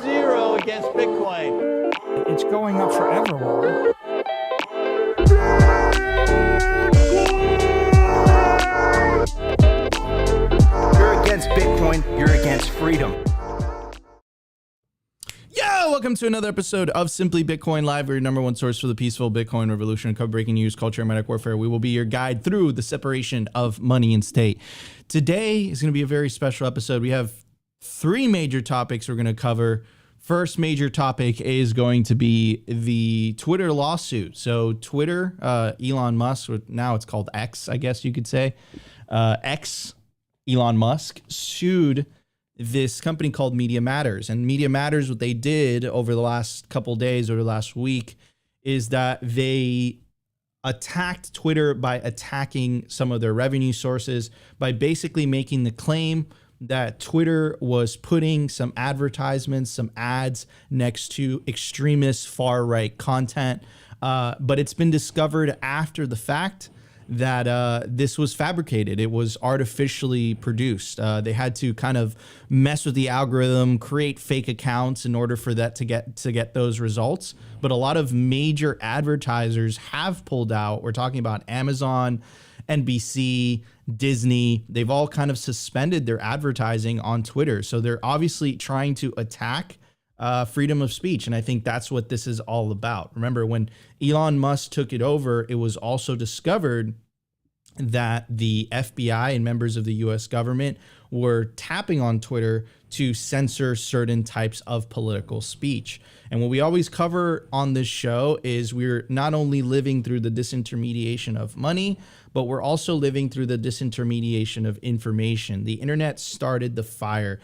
zero against Bitcoin. It's going up forever. You're against Bitcoin, you're against freedom. Yo, welcome to another episode of Simply Bitcoin Live, your number one source for the peaceful Bitcoin revolution, cover breaking news, culture, and medic warfare. We will be your guide through the separation of money and state. Today is going to be a very special episode. We have three major topics we're going to cover. First major topic is going to be the Twitter lawsuit. So Twitter, Elon Musk, now it's called X, I guess you could say. Elon Musk sued this company called Media Matters. And Media Matters, what they did over the last couple of days or the last week is that they attacked Twitter by attacking some of their revenue sources, by basically making the claim that Twitter was putting some advertisements, some ads next to extremist far-right content. But it's been discovered after the fact that this was fabricated. It was artificially produced. They had to kind of mess with the algorithm, create fake accounts in order for that to get those results. But a lot of major advertisers have pulled out. We're talking about Amazon, NBC, Disney. They've all kind of suspended their advertising on Twitter. So they're obviously trying to attack freedom of speech. And I think that's what this is all about. Remember, when Elon Musk took it over, it was also discovered that the FBI and members of the US government were tapping on Twitter to censor certain types of political speech. And what we always cover on this show is we're not only living through the disintermediation of money, but we're also living through the disintermediation of information. The internet started the fire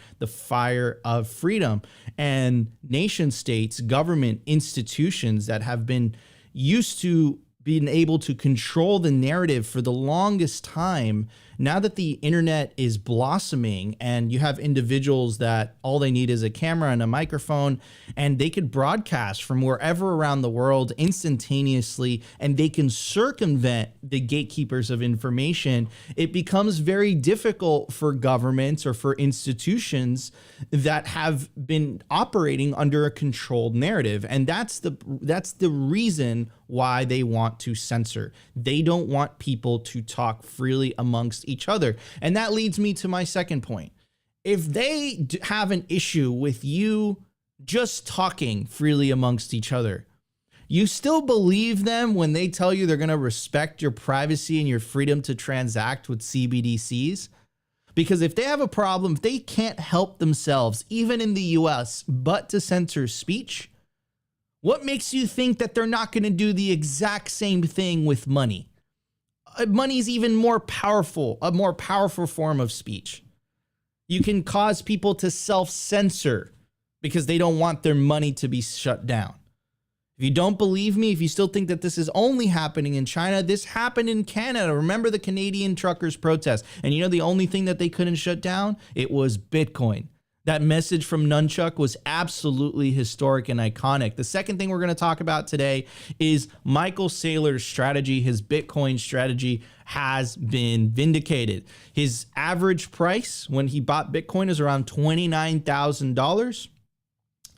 of freedom, and nation states, government institutions that have been used to being able to control the narrative for the longest time. Now that the internet is blossoming and you have individuals that all they need is a camera and a microphone, and they could broadcast from wherever around the world instantaneously, and they can circumvent the gatekeepers of information, it becomes very difficult for governments or for institutions that have been operating under a controlled narrative. And that's the reason why they want to censor. They don't want people to talk freely amongst each other. And that leads me to my second point. If they have an issue with you just talking freely amongst each other, you still believe them when they tell you they're going to respect your privacy and your freedom to transact with CBDCs? Because if they have a problem, if they can't help themselves, even in the US, but to censor speech, what makes you think that they're not going to do the exact same thing with money? Money is even more powerful, a more powerful form of speech. You can cause people to self-censor because they don't want their money to be shut down. If you don't believe me, if you still think that this is only happening in China, this happened in Canada. Remember the Canadian truckers' protest? And you know the only thing that they couldn't shut down? It was Bitcoin. That message from Nunchuck was absolutely historic and iconic. The second thing we're going to talk about today is Michael Saylor's strategy. His Bitcoin strategy has been vindicated. His average price when he bought Bitcoin is around $29,000.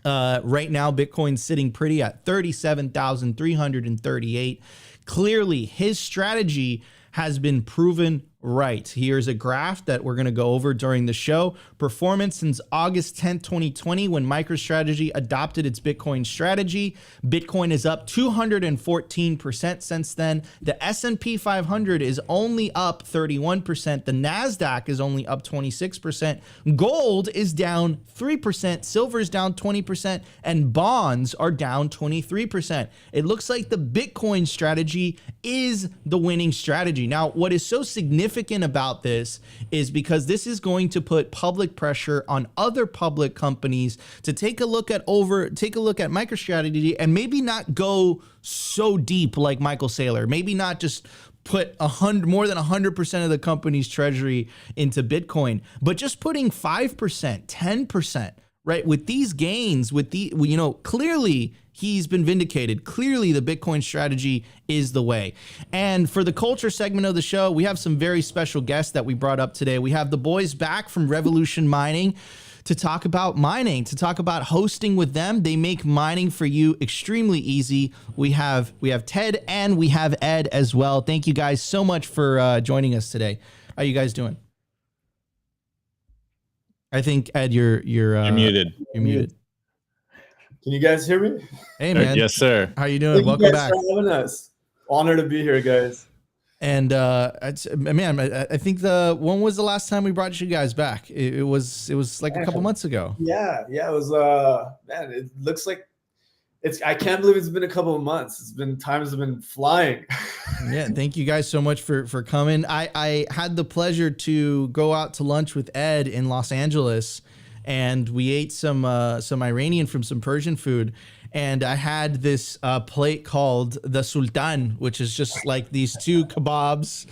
Right now, Bitcoin's sitting pretty at $37,338. Clearly, his strategy has been proven right. Here's a graph that we're going to go over during the show. Performance since August 10th, 2020, when MicroStrategy adopted its Bitcoin strategy. Bitcoin is up 214% since then. The S&P 500 is only up 31%. The NASDAQ is only up 26%. Gold is down 3%. Silver is down 20%. And bonds are down 23%. It looks like the Bitcoin strategy is the winning strategy. Now, what is so significant about this is because this is going to put public pressure on other public companies to take a look at MicroStrategy and maybe not go so deep like Michael Saylor. Maybe not just put more than 100% of the company's treasury into Bitcoin, but just putting 5%, 10%, right? With these gains, clearly he's been vindicated. Clearly the Bitcoin strategy is the way. And for the culture segment of the show, we have some very special guests that we brought up today. We have the boys back from Revolution Mining to talk about mining, to talk about hosting with them. They make mining for you extremely easy. We have Ted and we have Ed as well. Thank you guys so much for joining us today. How are you guys doing? I think Ed, you're muted. You're muted. Can you guys hear me? Hey man. Yes, sir. How are you doing? Thank Welcome you guys back. for having us. Honor to be here, guys. And I think when was the last time we brought you guys back? It was like a couple months ago. Yeah, it was. Man, it looks like I can't believe it's been a couple of months. Times have been flying. Yeah, thank you guys so much for coming. I had the pleasure to go out to lunch with Ed in Los Angeles, and we ate some Iranian from some Persian food. And I had this plate called the Sultan, which is just like these two kebabs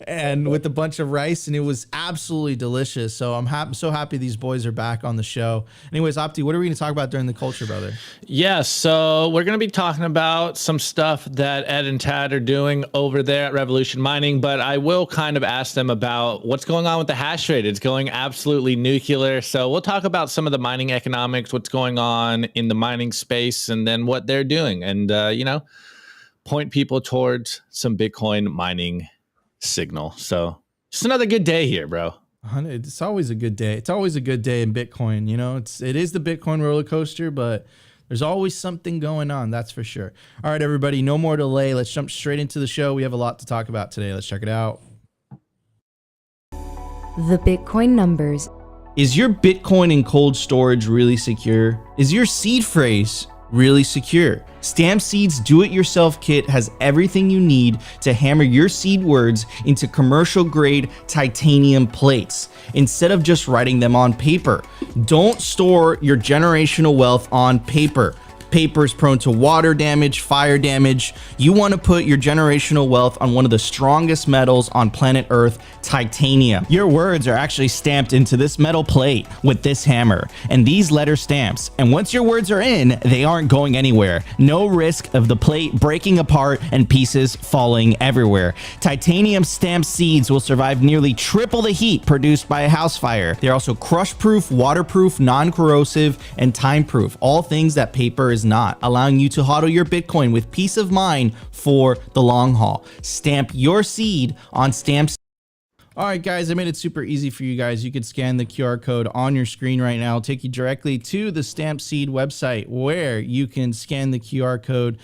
and with a bunch of rice. And it was absolutely delicious. So I'm so happy these boys are back on the show. Anyways, Opti, what are we going to talk about during the culture, brother? Yeah, so we're going to be talking about some stuff that Ed and Tad are doing over there at Revolution Mining. But I will kind of ask them about what's going on with the hash rate. It's going absolutely nuclear. So we'll talk about some of the mining economics, what's going on in the mining space, and then what they're doing, and point people towards some Bitcoin mining signal. So just another good day here, bro. It's always a good day. It's always a good day in Bitcoin. It is the Bitcoin roller coaster, but there's always something going on. That's for sure. All right, everybody, no more delay. Let's jump straight into the show. We have a lot to talk about today. Let's check it out. The Bitcoin numbers. Is your Bitcoin in cold storage really secure? Is your seed phrase really secure? Stamp Seed's do-it-yourself kit has everything you need to hammer your seed words into commercial-grade titanium plates instead of just writing them on paper. Don't store your generational wealth on paper. Paper is prone to water damage, fire damage. You want to put your generational wealth on one of the strongest metals on planet Earth, titanium. Your words are actually stamped into this metal plate with this hammer and these letter stamps. And once your words are in, they aren't going anywhere. No risk of the plate breaking apart and pieces falling everywhere. Titanium stamped seeds will survive nearly triple the heat produced by a house fire. They're also crush-proof, waterproof, non-corrosive, and time-proof. All things that paper is not, allowing you to hodl your Bitcoin with peace of mind for the long haul. Stamp your seed on Stamp. All right, guys, I made it super easy for you guys. You could scan the QR code on your screen right now. It'll take you directly to the Stamp Seed website where you can scan the QR code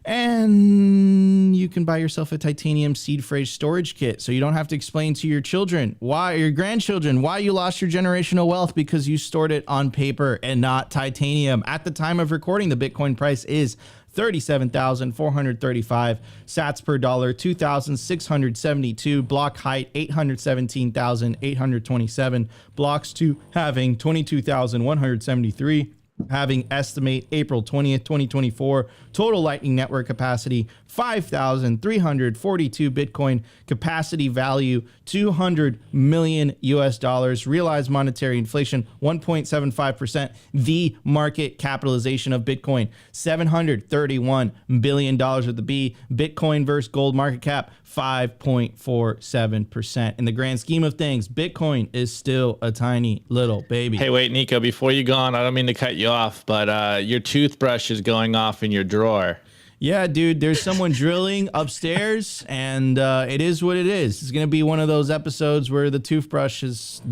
and you can buy yourself a titanium seed phrase storage kit, so you don't have to explain to your children why, or your grandchildren, why you lost your generational wealth because you stored it on paper and not titanium. At the time of recording, the Bitcoin price is 37,435 sats per dollar, 2,672, block height 817,827, blocks to having 22,173. Having estimate April 20th, 2024, total Lightning Network capacity 5,342 Bitcoin, capacity value 200 million US dollars, realized monetary inflation 1.75%, the market capitalization of Bitcoin $731 billion with the B, Bitcoin versus gold market cap 5.47%. In the grand scheme of things, Bitcoin is still a tiny little baby. Hey, wait, Nico, before you go on, I don't mean to cut you off, but your toothbrush is going off in your drawer. Yeah, dude, there's someone drilling upstairs, and it is what it is. It's going to be one of those episodes where the toothbrush is...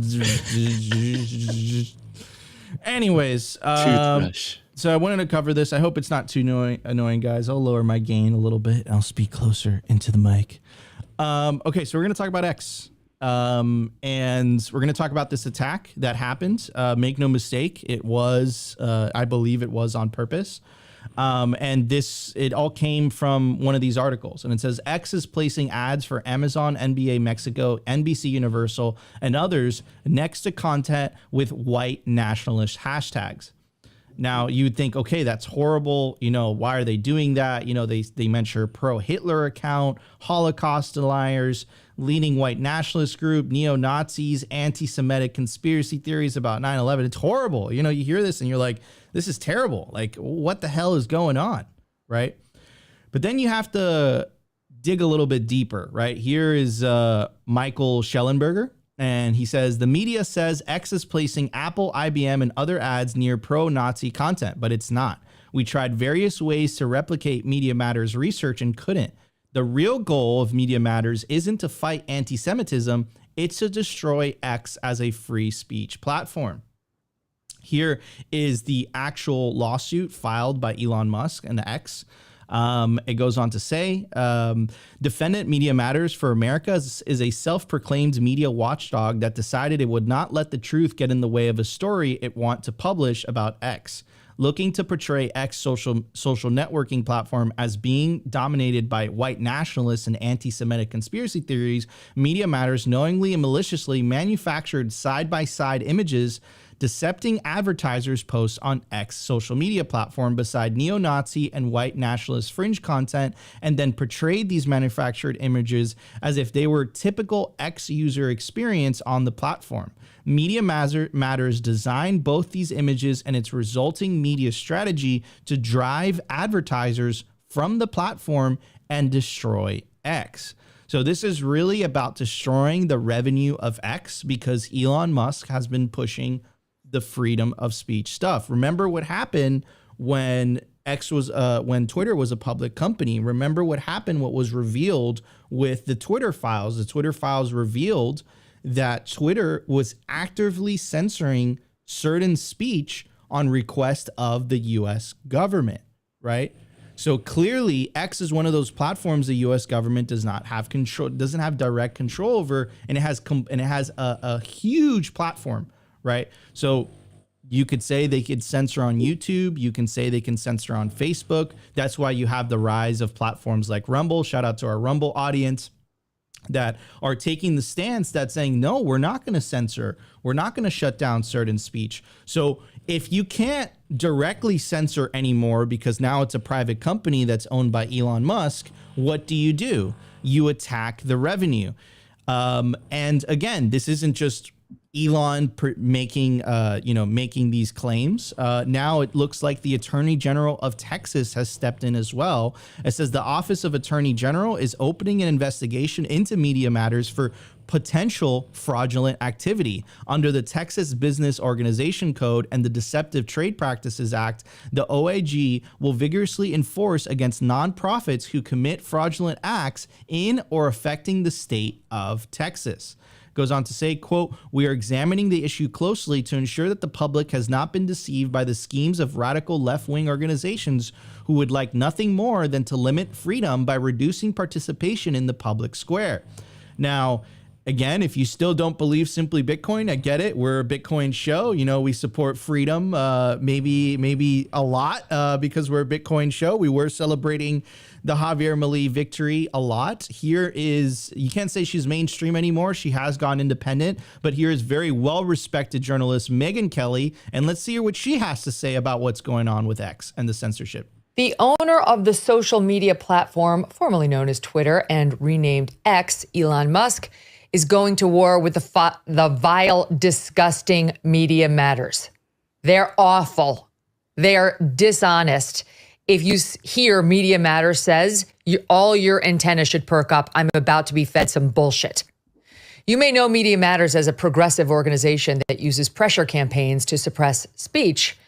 Anyways. Toothbrush. So I wanted to cover this. I hope it's not too annoying, guys. I'll lower my gain a little bit. I'll speak closer into the mic. Okay, so we're going to talk about X. And we're going to talk about this attack that happened. Make no mistake, it was, I believe it was on purpose. And it all came from one of these articles. And it says, X is placing ads for Amazon, NBA Mexico, NBC Universal, and others next to content with white nationalist hashtags. Now you would think, okay, that's horrible. You know, why are they doing that? You know, they mention pro-Hitler account, Holocaust deniers, leading white nationalist group, neo-Nazis, anti-Semitic conspiracy theories about 9/11. It's horrible. You know, you hear this and you're like, this is terrible. Like, what the hell is going on, right? But then you have to dig a little bit deeper, right? Here is Michael Schellenberger. And he says, the media says X is placing Apple, IBM, and other ads near pro-Nazi content, but it's not. We tried various ways to replicate Media Matters research and couldn't. The real goal of Media Matters isn't to fight anti-Semitism, it's to destroy X as a free speech platform. Here is the actual lawsuit filed by Elon Musk and X. It goes on to say, defendant Media Matters for America is a self-proclaimed media watchdog that decided it would not let the truth get in the way of a story it want to publish about X. Looking to portray X social networking platform as being dominated by white nationalists and anti-Semitic conspiracy theories, Media Matters knowingly and maliciously manufactured side-by-side images decepting advertisers' posts on X social media platform beside neo-Nazi and white nationalist fringe content, and then portrayed these manufactured images as if they were typical X user experience on the platform. Media Matters designed both these images and its resulting media strategy to drive advertisers from the platform and destroy X. So this is really about destroying the revenue of X because Elon Musk has been pushing the freedom of speech stuff. Remember what happened when when Twitter was a public company. Remember what happened, what was revealed with the Twitter files. The Twitter files revealed that Twitter was actively censoring certain speech on request of the US government, right? So clearly X is one of those platforms the US government does not have control, doesn't have direct control over, and it has a huge platform, right? So you could say they could censor on YouTube. You can say they can censor on Facebook. That's why you have the rise of platforms like Rumble. Shout out to our Rumble audience that are taking the stance that saying, no, we're not going to censor. We're not going to shut down certain speech. So if you can't directly censor anymore because now it's a private company that's owned by Elon Musk, what do? You attack the revenue. And again, this isn't just Elon making these claims. Now it looks like the Attorney General of Texas has stepped in as well. It says the Office of Attorney General is opening an investigation into Media Matters for potential fraudulent activity. Under the Texas Business Organization Code and the Deceptive Trade Practices Act, the OAG will vigorously enforce against nonprofits who commit fraudulent acts in or affecting the state of Texas. Goes on to say, quote, we are examining the issue closely to ensure that the public has not been deceived by the schemes of radical left-wing organizations who would like nothing more than to limit freedom by reducing participation in the public square. Now, again, if you still don't believe Simply Bitcoin, I get it. We're a Bitcoin show. You know, we support freedom, maybe a lot because we're a Bitcoin show. We were celebrating the Javier Milei victory a lot. Here is, you can't say she's mainstream anymore. She has gone independent, but here is very well-respected journalist Megyn Kelly. And let's hear what she has to say about what's going on with X and the censorship. The owner of the social media platform, formerly known as Twitter and renamed X, Elon Musk, is going to war with the vile, disgusting Media Matters. They're awful. They're dishonest. If you hear Media Matters says, all your antennas should perk up. I'm about to be fed some bullshit. You may know Media Matters as a progressive organization that uses pressure campaigns to suppress speech,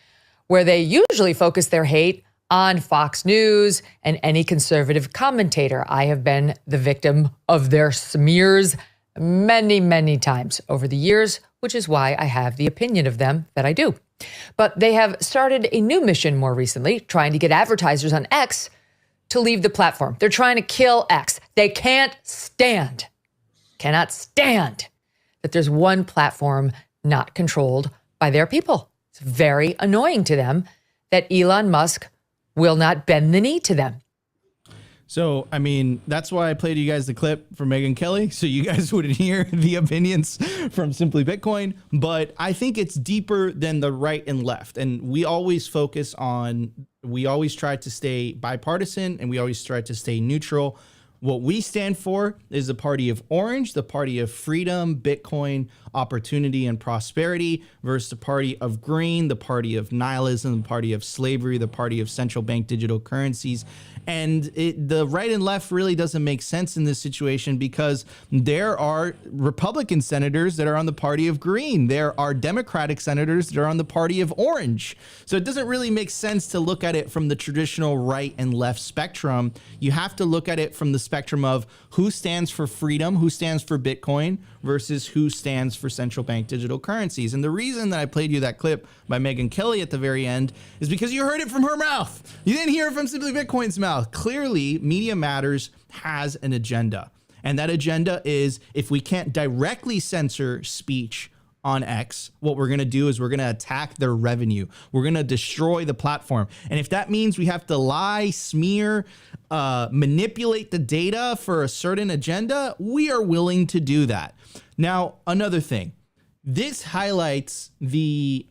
where they usually focus their hate on Fox News and any conservative commentator. I have been the victim of their smears many, many times over the years, which is why I have the opinion of them that I do. But they have started a new mission more recently, trying to get advertisers on X to leave the platform. They're trying to kill X. They cannot stand that there's one platform not controlled by their people. It's very annoying to them that Elon Musk will not bend the knee to them. So, I mean, that's why I played you guys the clip from Megyn Kelly, so you guys wouldn't hear the opinions from Simply Bitcoin. But I think it's deeper than the right and left. And we always we always try to stay bipartisan, and we always try to stay neutral. What we stand for is the party of orange, the party of freedom, Bitcoin, opportunity, and prosperity, versus the party of green, the party of nihilism, the party of slavery, the party of central bank digital currencies. And the right and left really doesn't make sense in this situation, because there are Republican senators that are on the party of green. There are Democratic senators that are on the party of orange. So it doesn't really make sense to look at it from the traditional right and left spectrum. You have to look at it from the spectrum of who stands for freedom, who stands for Bitcoin, versus who stands for central bank digital currencies. And the reason that I played you that clip by Megyn Kelly at the very end is because you heard it from her mouth. You didn't hear it from Simply Bitcoin's mouth. Clearly, Media Matters has an agenda. And that agenda is, if we can't directly censor speech on X, what we're going to do is we're going to attack their revenue. We're going to destroy the platform. And if that means we have to lie, smear, manipulate the data for a certain agenda, we are willing to do that. Now, another thing, this highlights the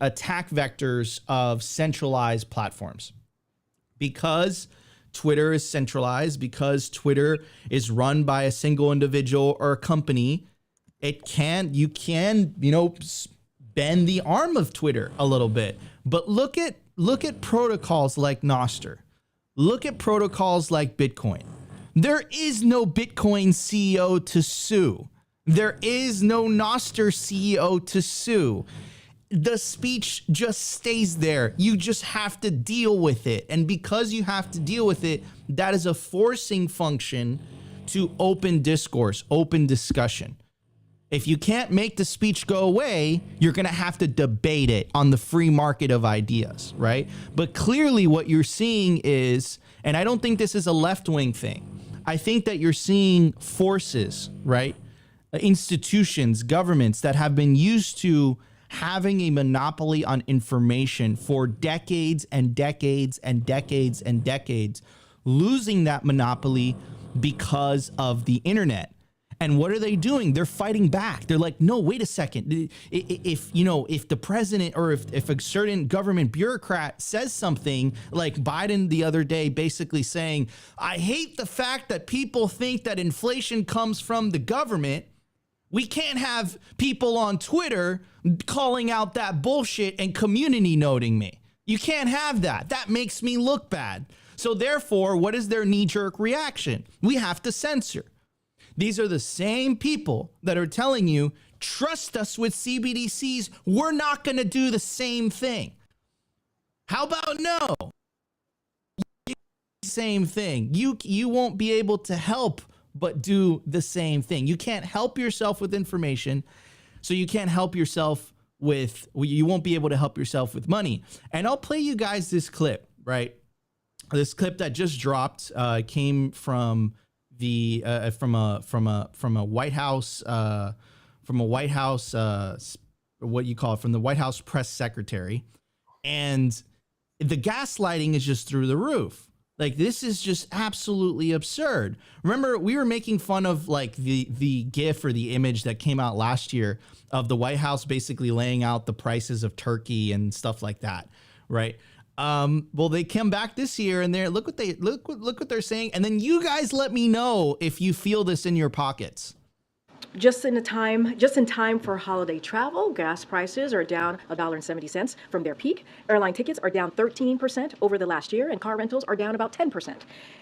attack vectors of centralized platforms. Because Twitter is centralized, because Twitter is run by a single individual or a company, you can bend the arm of Twitter a little bit. But look at protocols like Nostr. Look at protocols like Bitcoin. There is no Bitcoin CEO to sue. There is no Nostr CEO to sue. The speech just stays there. You just have to deal with it. And because you have to deal with it, that is a forcing function to open discourse, open discussion. If you can't make the speech go away, you're going to have to debate it on the free market of ideas, right? But clearly what you're seeing is, and I don't think this is a left-wing thing, I think that you're seeing forces, right? Institutions, governments that have been used to having a monopoly on information for decades and decades and decades and decades, losing that monopoly because of the internet. And what are they doing? They're fighting back. They're like, no, wait a second. If the president or if a certain government bureaucrat says something, like Biden the other day, basically saying, I hate the fact that people think that inflation comes from the government. We can't have people on Twitter calling out that bullshit and community noting me. You can't have that. That makes me look bad. So therefore, what is their knee-jerk reaction? We have to censor. These are the same people that are telling you, trust us with CBDCs. We're not going to do the same thing. How about no? Same thing. You won't be able to help but do the same thing. You can't help yourself with information, so you can't help yourself with, you won't be able to help yourself with money. And I'll play you guys this clip, right? This clip that just dropped came from the from a White House what you call it, from the White House press secretary, and the gaslighting is just through the roof. Like, this is just absolutely absurd. Remember, we were making fun of like the GIF or the image that came out last year of the White House basically laying out the prices of turkey and stuff like that, right? Well, they come back this year and look what they're saying, and then you guys let me know if you feel this in your pockets. Just in time for holiday travel, gas prices are down $1.70 from their peak. Airline tickets are down 13% over the last year, and car rentals are down about 10%.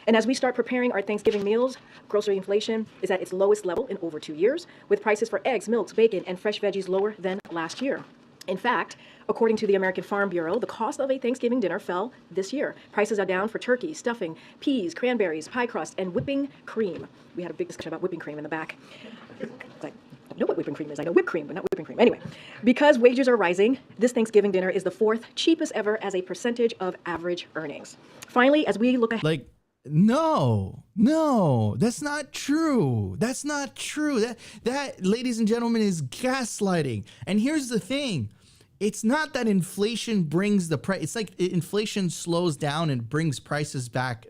And as we start preparing our Thanksgiving meals, grocery inflation is at its lowest level in over 2 years, with prices for eggs, milks, bacon, and fresh veggies lower than last year. In fact, according to the American Farm Bureau, the cost of a Thanksgiving dinner fell this year. Prices are down for turkey, stuffing, peas, cranberries, pie crust, and whipping cream. We had a big discussion about whipping cream in the back. I know what whipping cream is. I know whipped cream, but not whipping cream. Anyway, because wages are rising, this Thanksgiving dinner is the fourth cheapest ever as a percentage of average earnings. Finally, as we look ahead... No, that's not true. That's not true. That, ladies and gentlemen, is gaslighting. And here's the thing. it's not that inflation brings the price. It's like inflation slows down and brings prices back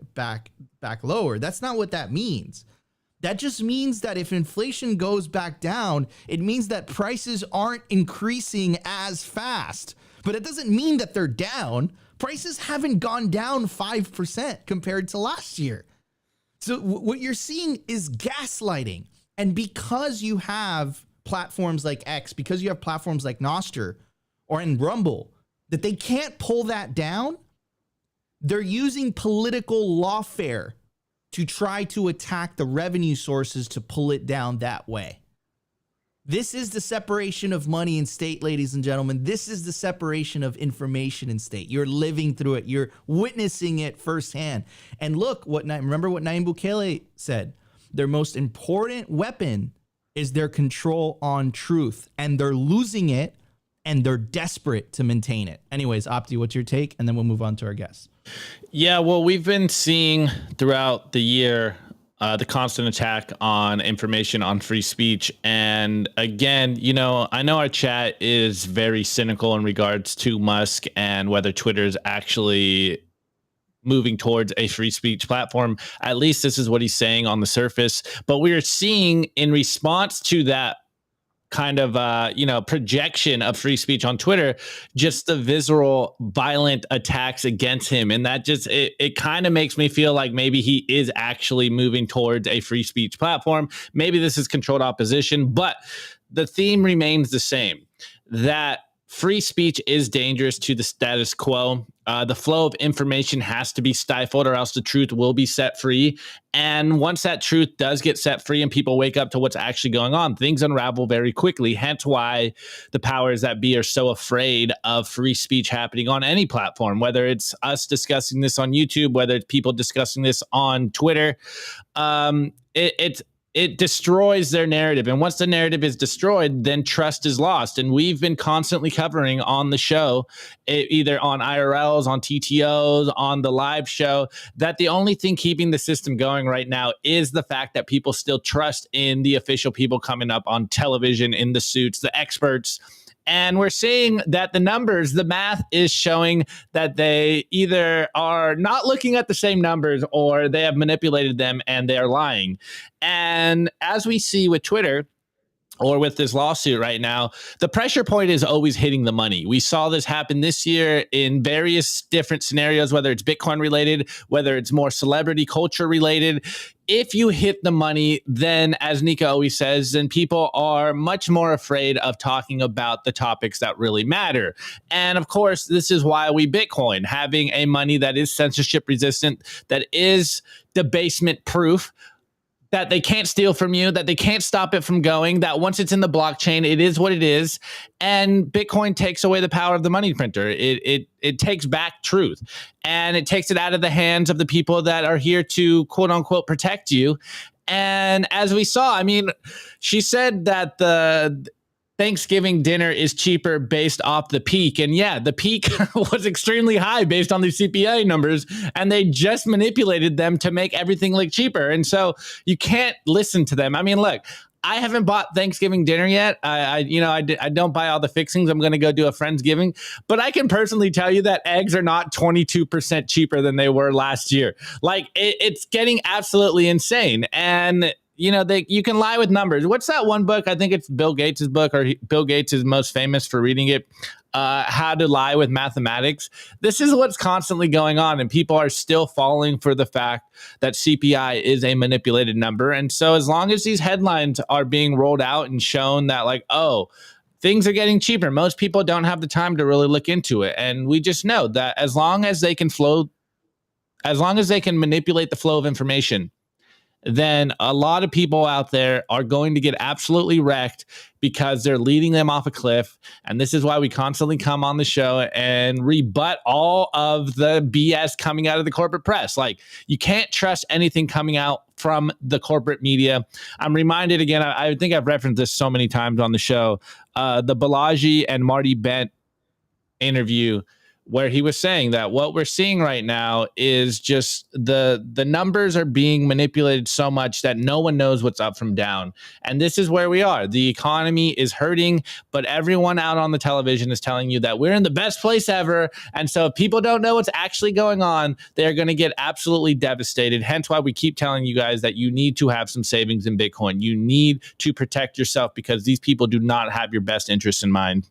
lower. That's not what that means. That just means that if inflation goes back down, it means that prices aren't increasing as fast. But it doesn't mean that they're down. Prices haven't gone down 5% compared to last year. So what you're seeing is gaslighting. And because you have platforms like X, because you have platforms like Nostr or in Rumble, that they can't pull that down, they're using political lawfare to try to attack the revenue sources to pull it down that way. This is the separation of money and state, ladies and gentlemen. This is the separation of information and state. You're living through it. You're witnessing it firsthand. And look, remember what Nayib Bukele said. Their most important weapon is their control on truth. And they're losing it, and they're desperate to maintain it. Anyways, Opti, what's your take? And then we'll move on to our guests. Yeah, well, we've been seeing throughout the year the constant attack on information, on free speech. And again, I know our chat is very cynical in regards to Musk and whether Twitter is actually moving towards a free speech platform. At least this is what he's saying on the surface. But we are seeing in response to that kind of projection of free speech on Twitter, just the visceral violent attacks against him. And that just it kind of makes me feel like maybe he is actually moving towards a free speech platform. Maybe this is controlled opposition, but the theme remains the same, that free speech is dangerous to the status quo. The flow of information has to be stifled, or else the truth will be set free. And once that truth does get set free and people wake up to what's actually going on, things unravel very quickly. Hence why the powers that be are so afraid of free speech happening on any platform, whether it's us discussing this on YouTube, whether it's people discussing this on Twitter. It destroys their narrative. And once the narrative is destroyed, then trust is lost. And we've been constantly covering on the show, either on IRLs, on TTOs, on the live show, that the only thing keeping the system going right now is the fact that people still trust in the official people coming up on television, in the suits, the experts. And we're seeing that the numbers, the math is showing that they either are not looking at the same numbers or they have manipulated them and they are lying. And as we see with Twitter, or with this lawsuit right now, the pressure point is always hitting the money. We saw this happen this year in various different scenarios, whether it's Bitcoin related, whether it's more celebrity culture related. If you hit the money, then as Nika always says, then people are much more afraid of talking about the topics that really matter. And of course, this is why we Bitcoin, having a money that is censorship resistant, that is debasement proof, that they can't steal from you, that they can't stop it from going, that once it's in the blockchain, it is what it is. And Bitcoin takes away the power of the money printer. It takes back truth, and it takes it out of the hands of the people that are here to quote unquote protect you. And as we saw, she said that the Thanksgiving dinner is cheaper based off the peak. And yeah, the peak was extremely high based on the CPI numbers, and they just manipulated them to make everything look cheaper. And so you can't listen to them. Look, I haven't bought Thanksgiving dinner yet. I don't buy all the fixings. I'm going to go do a Friendsgiving, but I can personally tell you that eggs are not 22% cheaper than they were last year. Like it's getting absolutely insane. And you can lie with numbers. What's that one book? I think it's Bill Gates' book, or Bill Gates is most famous for reading it. How to Lie with Mathematics. This is what's constantly going on, and people are still falling for the fact that CPI is a manipulated number. And so as long as these headlines are being rolled out and shown that things are getting cheaper, most people don't have the time to really look into it. And we just know that as long as they can manipulate the flow of information, then a lot of people out there are going to get absolutely wrecked because they're leading them off a cliff. And this is why we constantly come on the show and rebut all of the BS coming out of the corporate press. You can't trust anything coming out from the corporate media. I'm reminded again, I think I've referenced this so many times on the show, the Balaji and Marty Bent interview where he was saying that what we're seeing right now is just the numbers are being manipulated so much that no one knows what's up from down. And this is where we are. The economy is hurting, but everyone out on the television is telling you that we're in the best place ever. And so if people don't know what's actually going on, they're going to get absolutely devastated. Hence why we keep telling you guys that you need to have some savings in Bitcoin. You need to protect yourself because these people do not have your best interests in mind.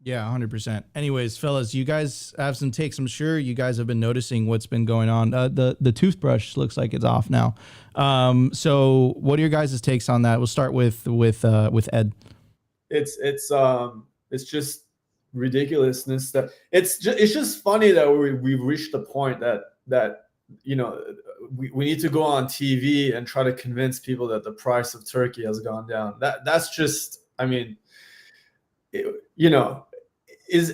Yeah, 100%. Anyways, fellas, you guys have some takes. I'm sure you guys have been noticing what's been going on. The toothbrush looks like it's off now. So what are your guys' takes on that? We'll start with Ed. It's just ridiculousness that it's just funny that we've reached the point that you know we need to go on TV and try to convince people that the price of turkey has gone down. That's just, I mean, you know, is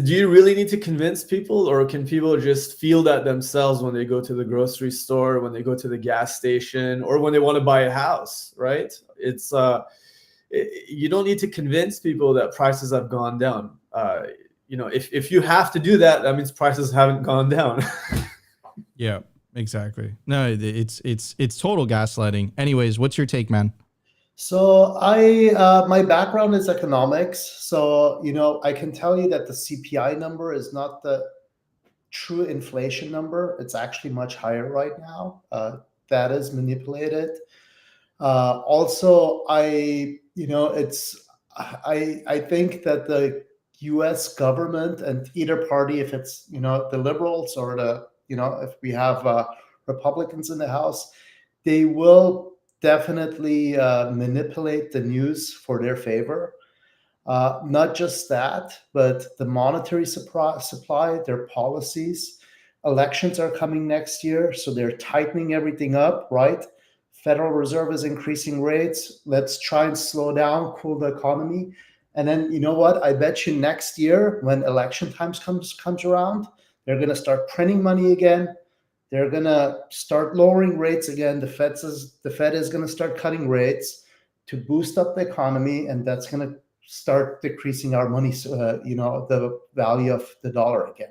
do you really need to convince people, or can people just feel that themselves when they go to the grocery store, when they go to the gas station, or when they want to buy a house, right? It's you don't need to convince people that prices have gone down. You know, if you have to do that, that means prices haven't gone down. Yeah, exactly. No, it's total gaslighting. Anyways, what's your take, man? So my background is economics. So, you know, I can tell you that the CPI number is not the true inflation number. It's actually much higher right now. That is manipulated. Also, I think that the US government and either party, if it's, you know, the liberals or the, you know, if we have Republicans in the House, they will definitely manipulate the news for their favor. Not just that, but the monetary supply, their policies. Elections are coming next year, so they're tightening everything up, right? Federal Reserve is increasing rates. Let's try and slow down, cool the economy. And then, you know what? I bet you next year, when election times comes around, they're going to start printing money again. They're going to start lowering rates again. The Fed is going to start cutting rates to boost up the economy, and that's going to start decreasing our money, you know, the value of the dollar again.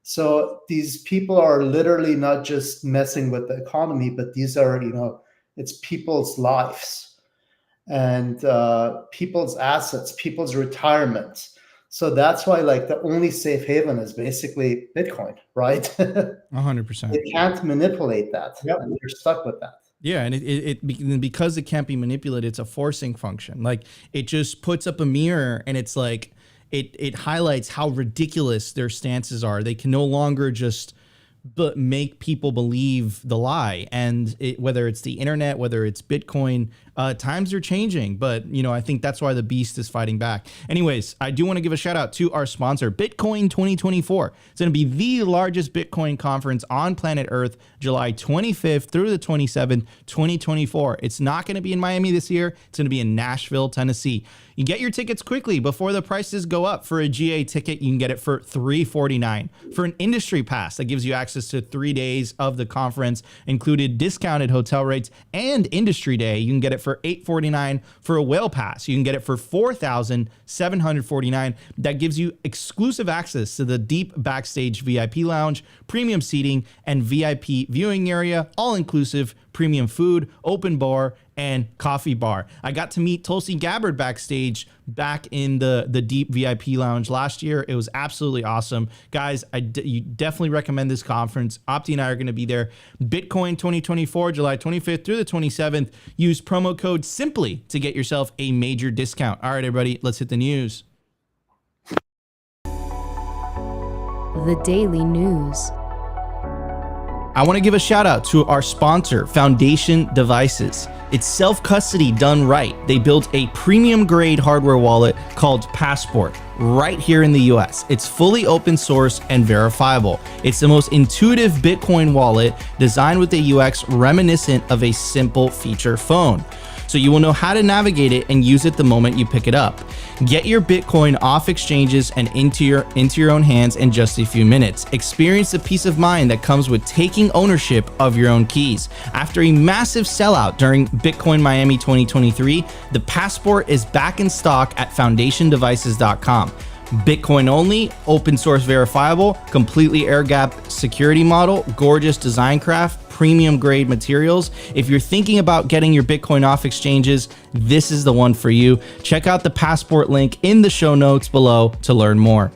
So these people are literally not just messing with the economy, but these are, you know, it's people's lives and people's assets, people's retirement. So that's why, like, the only safe haven is basically Bitcoin, right? 100%. They can't manipulate that. Yep. And they're stuck with that. Yeah, and because it can't be manipulated, it's a forcing function. Like, it just puts up a mirror, and it's like it highlights how ridiculous their stances are. They can no longer just make people believe the lie. And whether it's the internet, whether it's Bitcoin, times are changing. But, you know, I think that's why the beast is fighting back. Anyways, I do want to give a shout out to our sponsor, Bitcoin 2024. It's going to be the largest Bitcoin conference on planet Earth, July 25th through the 27th, 2024. It's not going to be in Miami this year. It's going to be in Nashville, Tennessee. You get your tickets quickly before the prices go up. For a GA ticket, you can get it for $349. For an industry pass that gives you access to 3 days of the conference, included discounted hotel rates, and industry day, you can get it for $849. For a whale pass, you can get it for $4,749. That gives you exclusive access to the deep backstage VIP lounge, premium seating, and VIP viewing area, all inclusive, premium food, open bar, and coffee bar. I got to meet Tulsi Gabbard backstage back in the deep VIP lounge last year. It was absolutely awesome. Guys, you definitely recommend this conference. Opti and I are going to be there. Bitcoin 2024, July 25th through the 27th. Use promo code SIMPLY to get yourself a major discount. All right, everybody, let's hit the news. The Daily News. I want to give a shout out to our sponsor, Foundation Devices. It's self-custody done right. They built a premium grade hardware wallet called Passport right here in the US. It's fully open source and verifiable. It's the most intuitive Bitcoin wallet designed with a UX reminiscent of a simple feature phone. So you will know how to navigate it and use it the moment you pick it up. Get your Bitcoin off exchanges and into your own hands in just a few minutes. Experience the peace of mind that comes with taking ownership of your own keys. After a massive sellout during Bitcoin Miami 2023, the Passport is back in stock at foundationdevices.com. Bitcoin only, open source verifiable, completely air gap security model, gorgeous design craft, premium grade materials. If you're thinking about getting your Bitcoin off exchanges, this is the one for you. Check out the Passport link in the show notes below to learn more.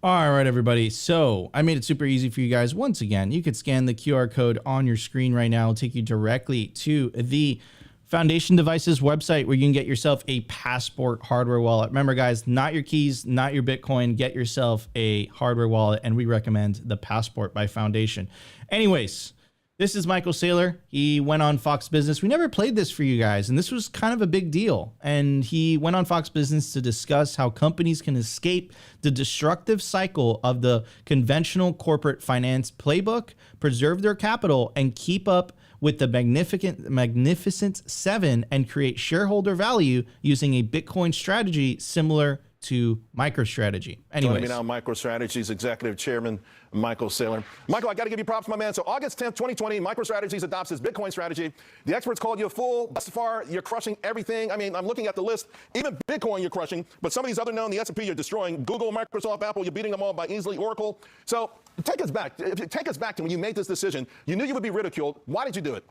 All right, everybody. So I made it super easy for you guys. Once again, you could scan the QR code on your screen right now. It'll take you directly to the Foundation Devices website where you can get yourself a Passport hardware wallet. Remember, guys, not your keys, not your Bitcoin. Get yourself a hardware wallet, and we recommend the Passport by Foundation. Anyways, this is Michael Saylor. He went on Fox Business. We never played this for you guys, and this was kind of a big deal. And he went on Fox Business to discuss how companies can escape the destructive cycle of the conventional corporate finance playbook, preserve their capital, and keep up with the Magnificent Seven and create shareholder value using a Bitcoin strategy similar to MicroStrategy. Anyways. Joining me now, MicroStrategy's Executive Chairman, Michael Saylor. Michael, I got to give you props, my man. So August 10th, 2020, MicroStrategy adopts its Bitcoin strategy. The experts called you a fool. Thus far, you're crushing everything. I mean, I'm looking at the list. Even Bitcoin you're crushing, but some of these other known, the S&P you're destroying. Google, Microsoft, Apple, you're beating them all by easily. Oracle. So take us back. Take us back to when you made this decision. You knew you would be ridiculed. Why did you do it?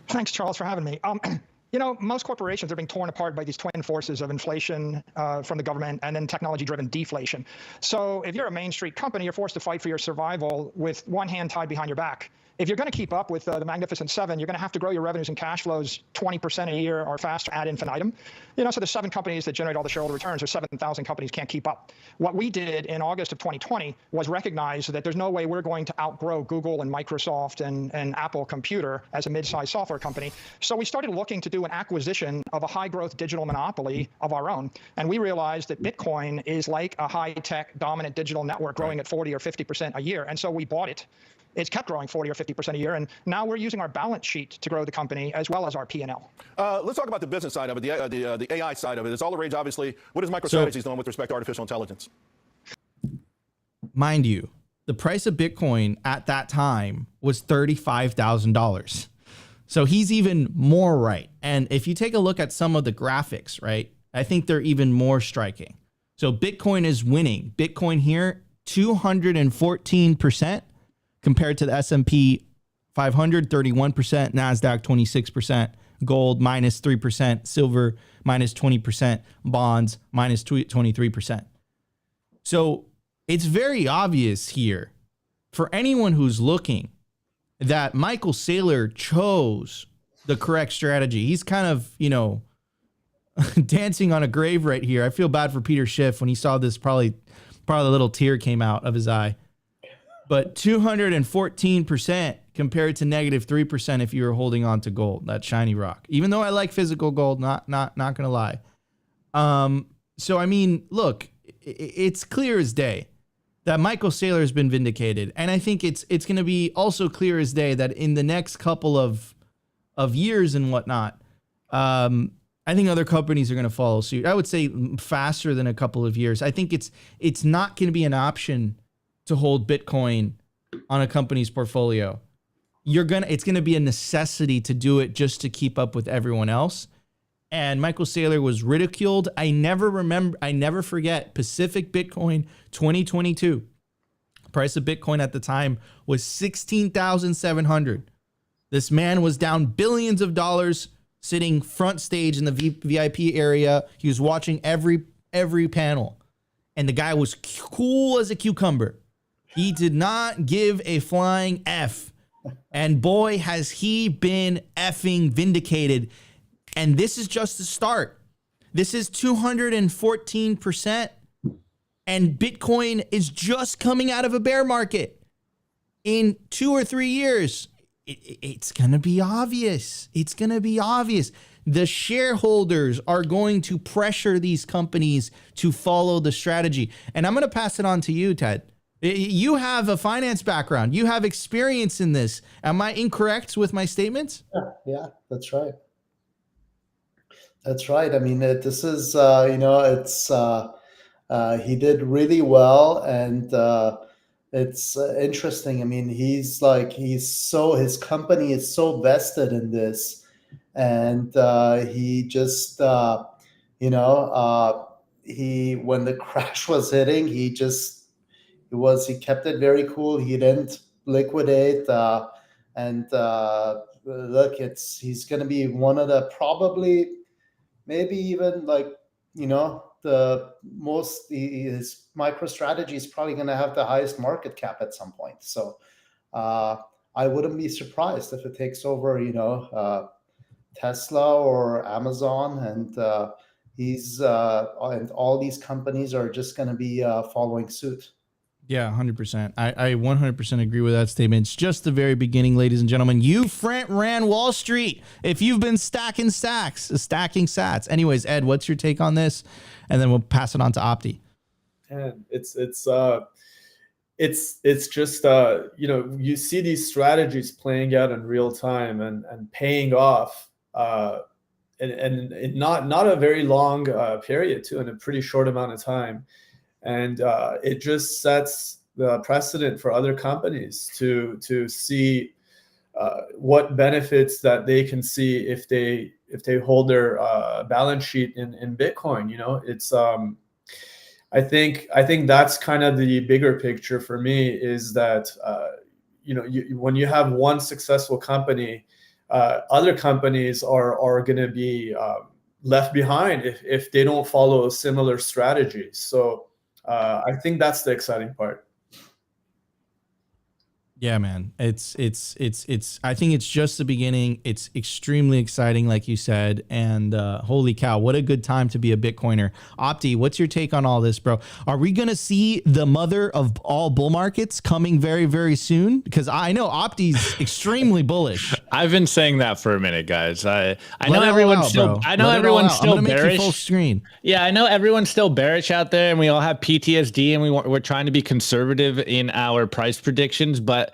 Thanks, Charles, for having me. You know, most corporations are being torn apart by these twin forces of inflation from the government and then technology-driven deflation. So if you're a Main Street company, you're forced to fight for your survival with one hand tied behind your back. If you're going to keep up with the Magnificent Seven, you're going to have to grow your revenues and cash flows 20% a year or faster ad infinitum. You know, so the 7 companies that generate all the shareholder returns, or 7,000 companies can't keep up. What we did in August of 2020 was recognize that there's no way we're going to outgrow Google and Microsoft and Apple Computer as a mid-sized software company. So we started looking to do an acquisition of a high-growth digital monopoly of our own. And we realized that Bitcoin is like a high-tech dominant digital network growing at 40 or 50% a year. And so we bought it. It's kept growing 40 or 50% a year, and now we're using our balance sheet to grow the company as well as our P&L. Let's talk about the business side of it, the AI side of it. It's all the rage, obviously. What is MicroStrategy doing with respect to artificial intelligence? Mind you, the price of Bitcoin at that time was $35,000. So he's even more right. And if you take a look at some of the graphics, right, I think they're even more striking. So Bitcoin is winning. Bitcoin here, 214%. Compared to the S&P 500, 31%, NASDAQ 26%, gold minus 3%, silver minus 20%, bonds minus 23%. So it's very obvious here for anyone who's looking that Michael Saylor chose the correct strategy. He's kind of, you know, dancing on a grave right here. I feel bad for Peter Schiff when he saw this, probably a little tear came out of his eye. But 214% compared to negative 3% if you were holding on to gold, that shiny rock. Even though I like physical gold, not gonna lie. So I mean, look, it's clear as day that Michael Saylor has been vindicated, and I think it's gonna be also clear as day that in the next couple of years and whatnot, I think other companies are gonna follow suit. I would say faster than a couple of years. I think it's not gonna be an option to hold Bitcoin on a company's portfolio. It's gonna be a necessity to do it just to keep up with everyone else. And Michael Saylor was ridiculed. I never forget Pacific Bitcoin 2022. Price of Bitcoin at the time was $16,700. This man was down billions of dollars, sitting front stage in the VIP area. He was watching every panel, and the guy was cool as a cucumber. He did not give a flying F. And boy, has he been effing vindicated. And this is just the start. This is 214%. And Bitcoin is just coming out of a bear market. In 2 or 3 years, it's going to be obvious. It's going to be obvious. The shareholders are going to pressure these companies to follow the strategy. And I'm going to pass it on to you, Ted. You have a finance background. You have experience in this. Am I incorrect with my statements? Yeah, that's right. That's right. I mean, this is, you know, it's, he did really well, and it's interesting. I mean, his company is so vested in this, and he just, you know, when the crash was hitting, he kept it very cool. He didn't liquidate, look, he's going to be one of the probably maybe even like his MicroStrategy is probably going to have the highest market cap at some point. So I wouldn't be surprised if it takes over, Tesla or Amazon, and and all these companies are just going to be following suit. Yeah, 100%. I 100% agree with that statement. It's just the very beginning, ladies and gentlemen. You ran Wall Street if you've been stacking sats. Anyways, Ed, what's your take on this? And then we'll pass it on to Opti. And it's just you see these strategies playing out in real time and paying off, and not a very long period too, in a pretty short amount of time. And it just sets the precedent for other companies to see what benefits that they can see if they hold their balance sheet in Bitcoin. It's I think that's kind of the bigger picture for me, is that when you have one successful company, other companies are going to be left behind if they don't follow similar strategies. So I think that's the exciting part. Yeah, man. It's I think it's just the beginning. It's extremely exciting, like you said. And holy cow, what a good time to be a Bitcoiner. Opti, what's your take on all this, bro? Are we going to see the mother of all bull markets coming very, very soon? Because I know Opti's extremely bullish. I've been saying that for a minute, guys. I know everyone's still bearish. Full screen. Yeah, I know everyone's still bearish out there, and we all have PTSD, and we're trying to be conservative in our price predictions, but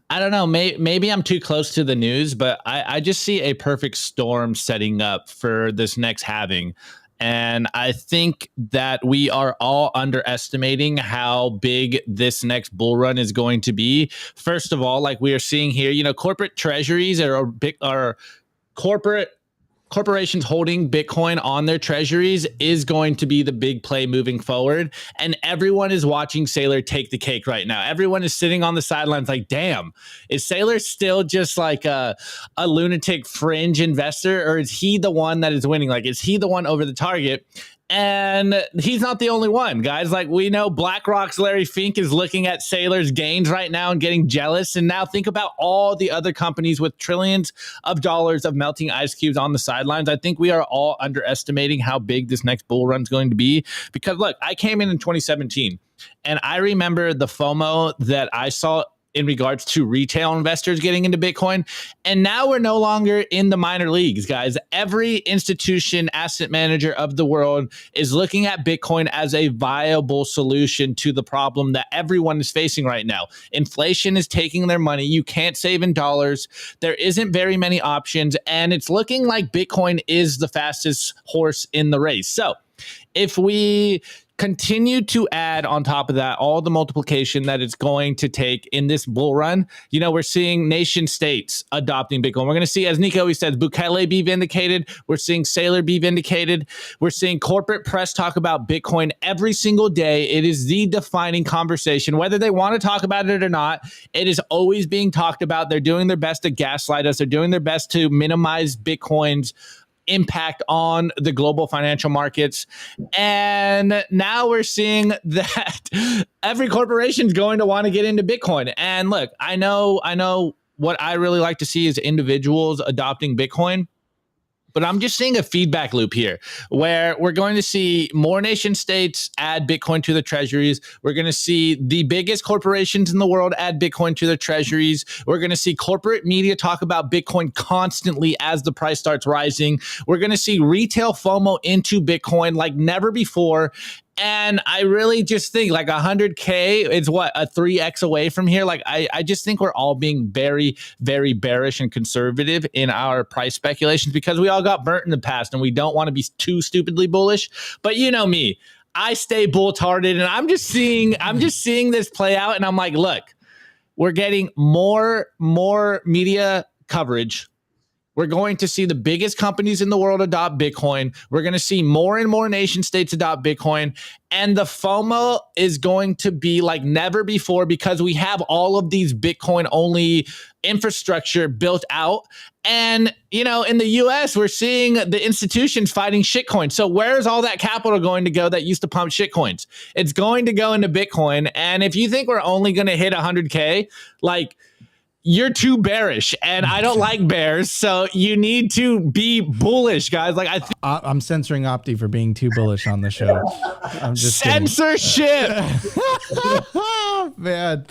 I don't know, maybe I'm too close to the news, but I just see a perfect storm setting up for this next halving. And I think that we are all underestimating how big this next bull run is going to be. First of all, like we are seeing here, corporate treasuries are corporations holding Bitcoin on their treasuries is going to be the big play moving forward. And everyone is watching Saylor take the cake right now. Everyone is sitting on the sidelines like, damn, is Saylor still just like a lunatic fringe investor, or is he the one that is winning? Like, is he the one over the target? And he's not the only one, guys. Like, we know BlackRock's Larry Fink is looking at Saylor's gains right now and getting jealous. And now think about all the other companies with trillions of dollars of melting ice cubes on the sidelines. I think we are all underestimating how big this next bull run is going to be. Because look, I came in 2017, and I remember the FOMO that I saw in regards to retail investors getting into Bitcoin. And now we're no longer in the minor leagues, guys. Every institution, asset manager of the world is looking at Bitcoin as a viable solution to the problem that everyone is facing right now. Inflation is taking their money. You can't save in dollars. There isn't very many options. And it's looking like Bitcoin is the fastest horse in the race. So if we continue to add on top of that all the multiplication that it's going to take in this bull run, we're seeing nation states adopting Bitcoin. We're going to see, as Nico always says, Bukele be vindicated. We're seeing Saylor be vindicated. We're seeing corporate press talk about Bitcoin every single day. It is the defining conversation, whether they want to talk about it or not. It is always being talked about. They're doing their best to gaslight us. They're doing their best to minimize Bitcoin's impact on the global financial markets. And now we're seeing that every corporation is going to want to get into Bitcoin. And look, I know what I really like to see is individuals adopting Bitcoin. But I'm just seeing a feedback loop here where we're going to see more nation states add Bitcoin to their treasuries. We're going to see the biggest corporations in the world add Bitcoin to their treasuries. We're going to see corporate media talk about Bitcoin constantly as the price starts rising. We're going to see retail FOMO into Bitcoin like never before. And I really just think like 100K is what, a 3x away from here. Like I just think we're all being very, very bearish and conservative in our price speculations because we all got burnt in the past and we don't want to be too stupidly bullish. But you know me, I stay bull-hearted, and I'm just seeing this play out, and I'm like, look, we're getting more media coverage We're going to see the biggest companies in the world adopt Bitcoin. We're going to see more and more nation states adopt Bitcoin. And the FOMO is going to be like never before because we have all of these Bitcoin only infrastructure built out. And, you know, in the US, we're seeing the institutions fighting shitcoins. So where's all that capital going to go that used to pump shitcoins? It's going to go into Bitcoin. And if you think we're only going to hit 100K, like, you're too bearish, and I don't like bears, so you need to be bullish, guys. Like I'm censoring Opti for being too bullish on the show. I'm just censorship. Man,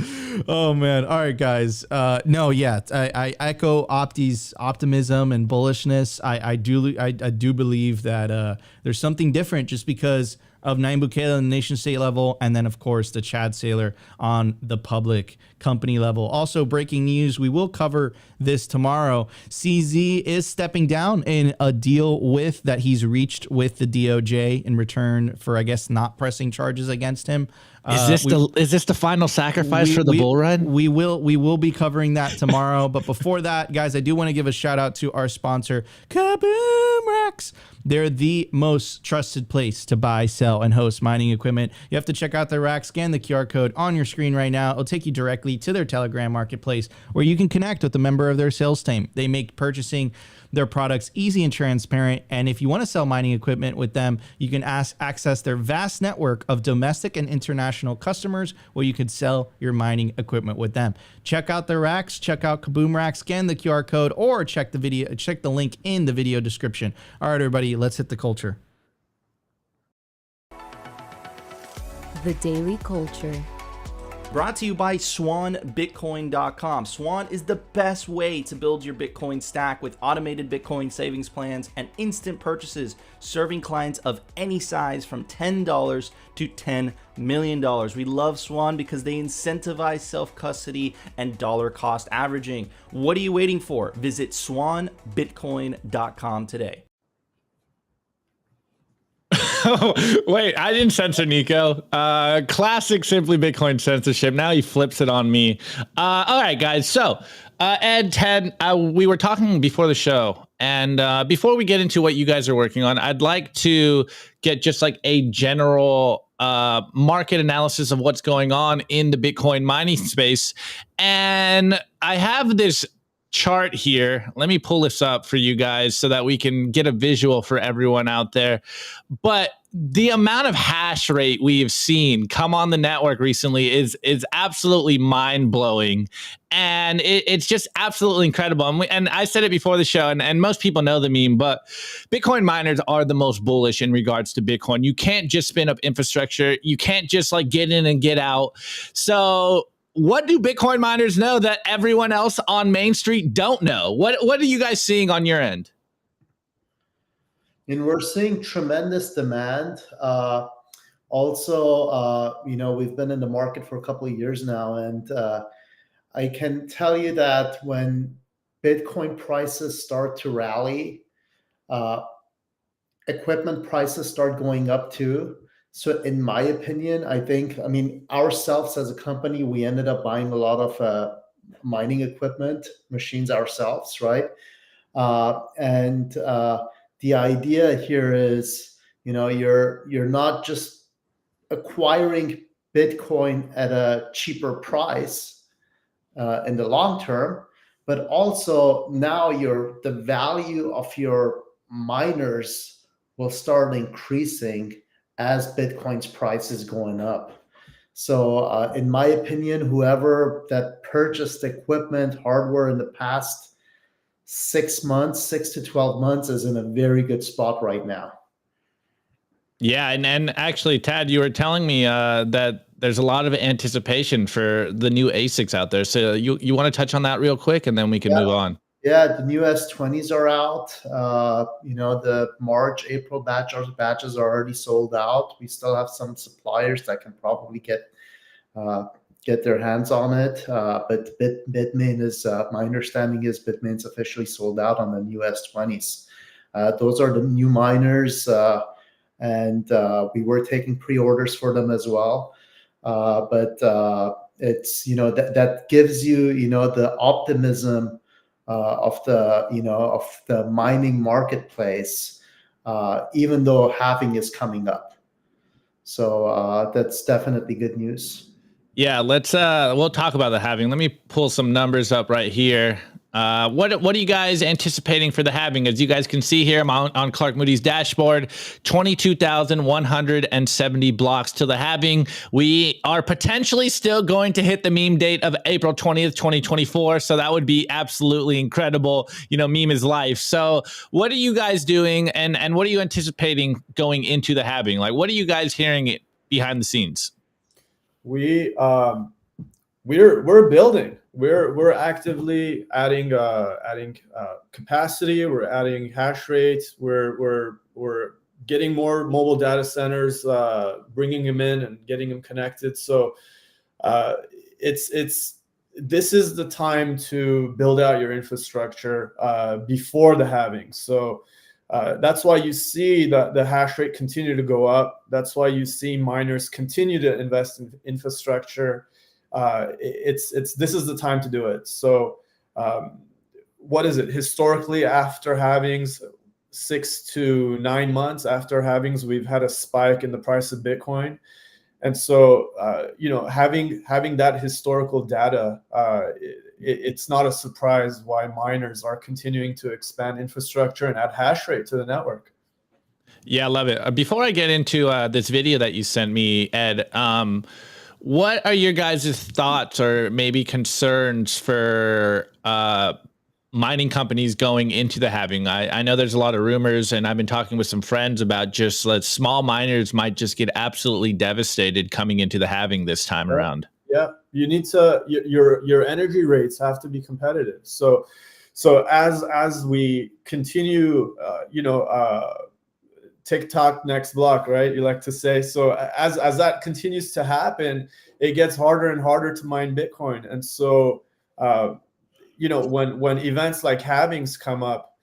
oh man. All right, guys. No, yeah, I echo Opti's optimism and bullishness. I do believe that there's something different just because of Nayib Bukele on the nation state level, and then of course the Chad Saylor on the public company level. Also, breaking news, we will cover this tomorrow. CZ is stepping down in a deal with that he's reached with the DOJ in return for, I guess, not pressing charges against him. Is this the final sacrifice for the bull run? We will be covering that tomorrow. But before that, guys, I do want to give a shout out to our sponsor, Kaboom Racks. They're the most trusted place to buy, sell, and host mining equipment. You have to check out their rack, scan the QR code on your screen right now. It'll take you directly to their Telegram marketplace where you can connect with a member of their sales team. They make purchasing their products easy and transparent. And if you want to sell mining equipment with them, you can access their vast network of domestic and international customers where you could sell your mining equipment with them. Check out their racks, check out Kaboom Racks, scan the QR code, or check the link in the video description. All right, everybody, let's hit the culture. The Daily Culture. Brought to you by SwanBitcoin.com. Swan is the best way to build your Bitcoin stack with automated Bitcoin savings plans and instant purchases, serving clients of any size from $10 to $10 million. We love Swan because they incentivize self-custody and dollar cost averaging. What are you waiting for? Visit SwanBitcoin.com today. Wait, I didn't censor Nico. Classic Simply Bitcoin censorship. Now he flips it on me. All right, guys. So, Ed, Ted, we were talking before the show. And before we get into what you guys are working on, I'd like to get just like a general market analysis of what's going on in the Bitcoin mining space. And I have this chart here. Let me pull this up for you guys so that we can get a visual for everyone out there. But the amount of hash rate we've seen come on the network recently is absolutely mind-blowing. And it's just absolutely incredible. And I said it before the show, and most people know the meme, but Bitcoin miners are the most bullish in regards to Bitcoin. You can't just spin up infrastructure. You can't just like get in and get out. So what do Bitcoin miners know that everyone else on Main Street don't know? What are you guys seeing on your end? And we're seeing tremendous demand. Also, we've been in the market for a couple of years now, and I can tell you that when Bitcoin prices start to rally, equipment prices start going up too. So in my opinion, ourselves as a company, we ended up buying a lot of mining equipment, machines ourselves, right? And the idea here is, you're not just acquiring Bitcoin at a cheaper price in the long term, but also now the value of your miners will start increasing as Bitcoin's price is going up. So in my opinion, whoever that purchased equipment, hardware in the past 6 to 12 months is in a very good spot right now. Yeah, and actually, Tad, you were telling me that there's a lot of anticipation for the new ASICs out there. So you want to touch on that real quick, and then we can move on. Yeah, the new S20s are out. The March, April batches are already sold out. We still have some suppliers that can probably get their hands on it. But Bitmain is, my understanding is Bitmain's officially sold out on the new S20s. Those are the new miners, and we were taking pre-orders for them as well. But it's, that gives you, the optimism of the mining marketplace, even though halving is coming up. So that's definitely good news. Yeah, we'll talk about the halving. Let me pull some numbers up right here. What are you guys anticipating for the halving? As you guys can see here, I'm on Clark Moody's dashboard, 22,170 blocks to the halving. We are potentially still going to hit the meme date of April 20th, 2024. So that would be absolutely incredible. Meme is life. So what are you guys doing, and what are you anticipating going into the halving? Like, what are you guys hearing behind the scenes? We're building. We're actively adding capacity. We're adding hash rate. We're getting more mobile data centers, bringing them in and getting them connected. So this is the time to build out your infrastructure before the halving. So that's why you see the hash rate continue to go up. That's why you see miners continue to invest in infrastructure. This is the time to do it. So what is it? Historically, after halvings, 6 to 9 months after halvings, we've had a spike in the price of Bitcoin. And so, having that historical data, it's not a surprise why miners are continuing to expand infrastructure and add hash rate to the network. Yeah, I love it. Before I get into this video that you sent me, Ed, what are your guys' thoughts or maybe concerns for mining companies going into the halving? I know there's a lot of rumors, and I've been talking with some friends about just small miners might just get absolutely devastated coming into the halving this time around. Yeah, you need to your energy rates have to be competitive. So as we continue, TikTok next block, right? You like to say. So as that continues to happen, it gets harder and harder to mine Bitcoin. And so, when events like halvings come up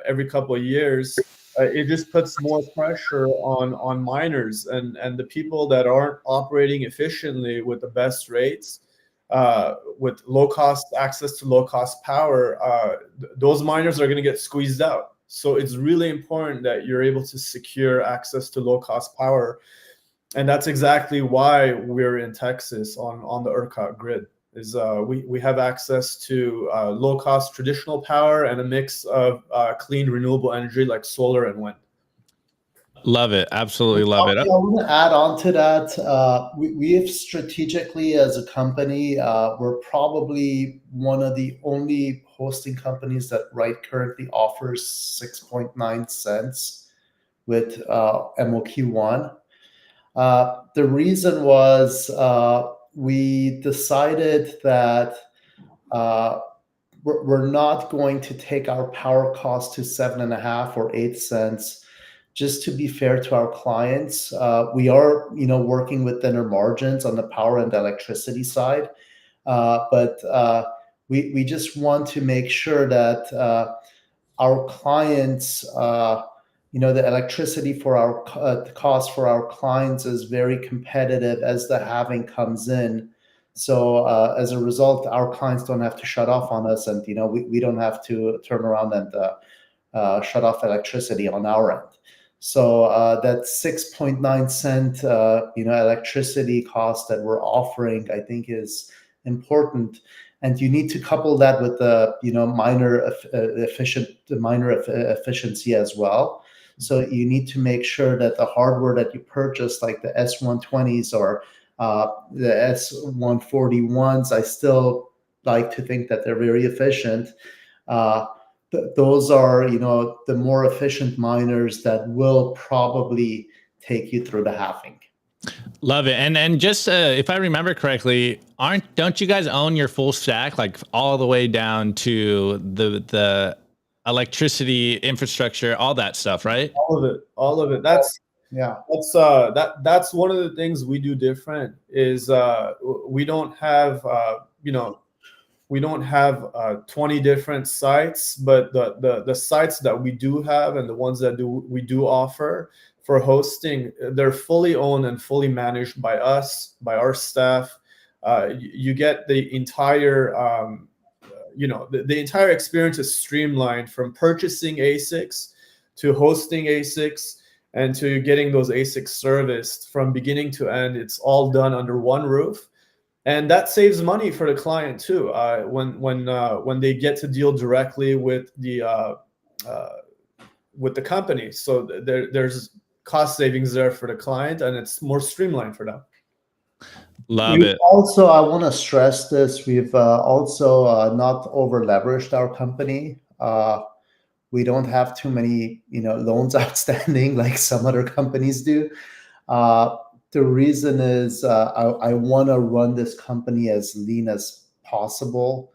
every couple of years, it just puts more pressure on miners and the people that aren't operating efficiently with the best rates, with low cost access to low cost power. Those miners are going to get squeezed out. So it's really important that you're able to secure access to low cost power. And that's exactly why we're in Texas on the ERCOT grid. We have access to low cost traditional power and a mix of clean renewable energy like solar and wind. Love it. Absolutely love it. I want to add on to that. We have strategically, as a company, we're probably one of the only hosting companies that currently offers 6.9 cents with MOQ1. The reason was we decided that we're not going to take our power cost to 7.5 or 8 cents. Just to be fair to our clients, we are, working with thinner margins on the power and the electricity side, but we just want to make sure that our clients, the electricity for our the cost for our clients is very competitive as the halving comes in. So as a result, our clients don't have to shut off on us, and we don't have to turn around and shut off electricity on our end. So that 6.9 cent, electricity cost that we're offering, I think, is important. And you need to couple that with the, miner efficiency as well. So you need to make sure that the hardware that you purchase, like the S120s or the S141s, I still like to think that they're very efficient. Those are, the more efficient miners that will probably take you through the halving. Love it. And just if I remember correctly, don't you guys own your full stack, like all the way down to the electricity infrastructure, all that stuff, right? All of it. That's one of the things we do different is we don't have 20 different sites, but the sites that we do have and the ones that we do offer for hosting, they're fully owned and fully managed by us, by our staff. You get the entire the entire experience is streamlined from purchasing ASICs to hosting ASICs and to getting those ASICs serviced from beginning to end. It's all done under one roof. And that saves money for the client too. When they get to deal directly with the company, so there's cost savings there for the client, and it's more streamlined for them. Love it. Also, I want to stress this: we've also not over leveraged our company. We don't have too many loans outstanding like some other companies do. The reason is I want to run this company as lean as possible,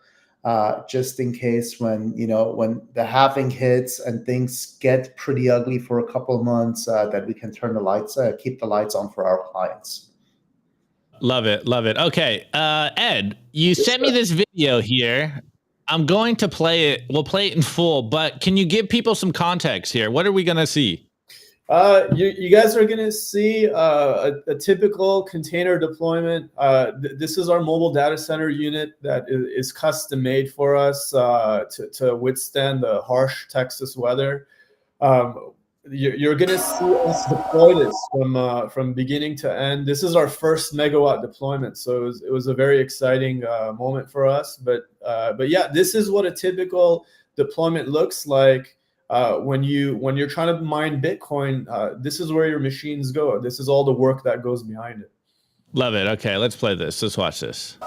just in case when the halving hits and things get pretty ugly for a couple of months, that we can turn the lights, keep the lights on for our clients. Love it. Love it. Okay. Ed, you sent me this video here. I'm going to play it. We'll play it in full, but can you give people some context here? What are we going to see? You guys are going to see a typical container deployment. This is our mobile data center unit that is custom made for us to withstand the harsh Texas weather. You're going to see us deploy this from beginning to end. This is our first megawatt deployment, so it was a very exciting moment for us. But yeah, this is what a typical deployment looks like. When you're trying to mine Bitcoin, this is where your machines go. This is all the work that goes behind it. Love it. Okay, let's play this. Let's watch this.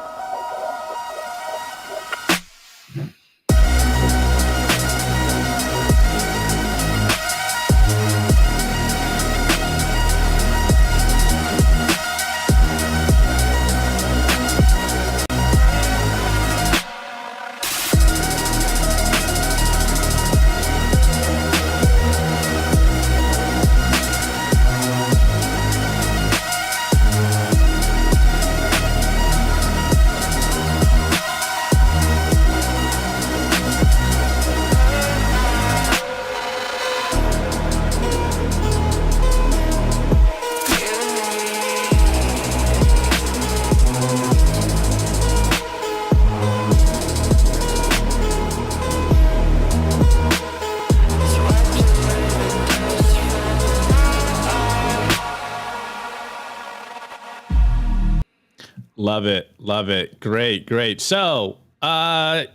Love it. Love it. Great. Great. So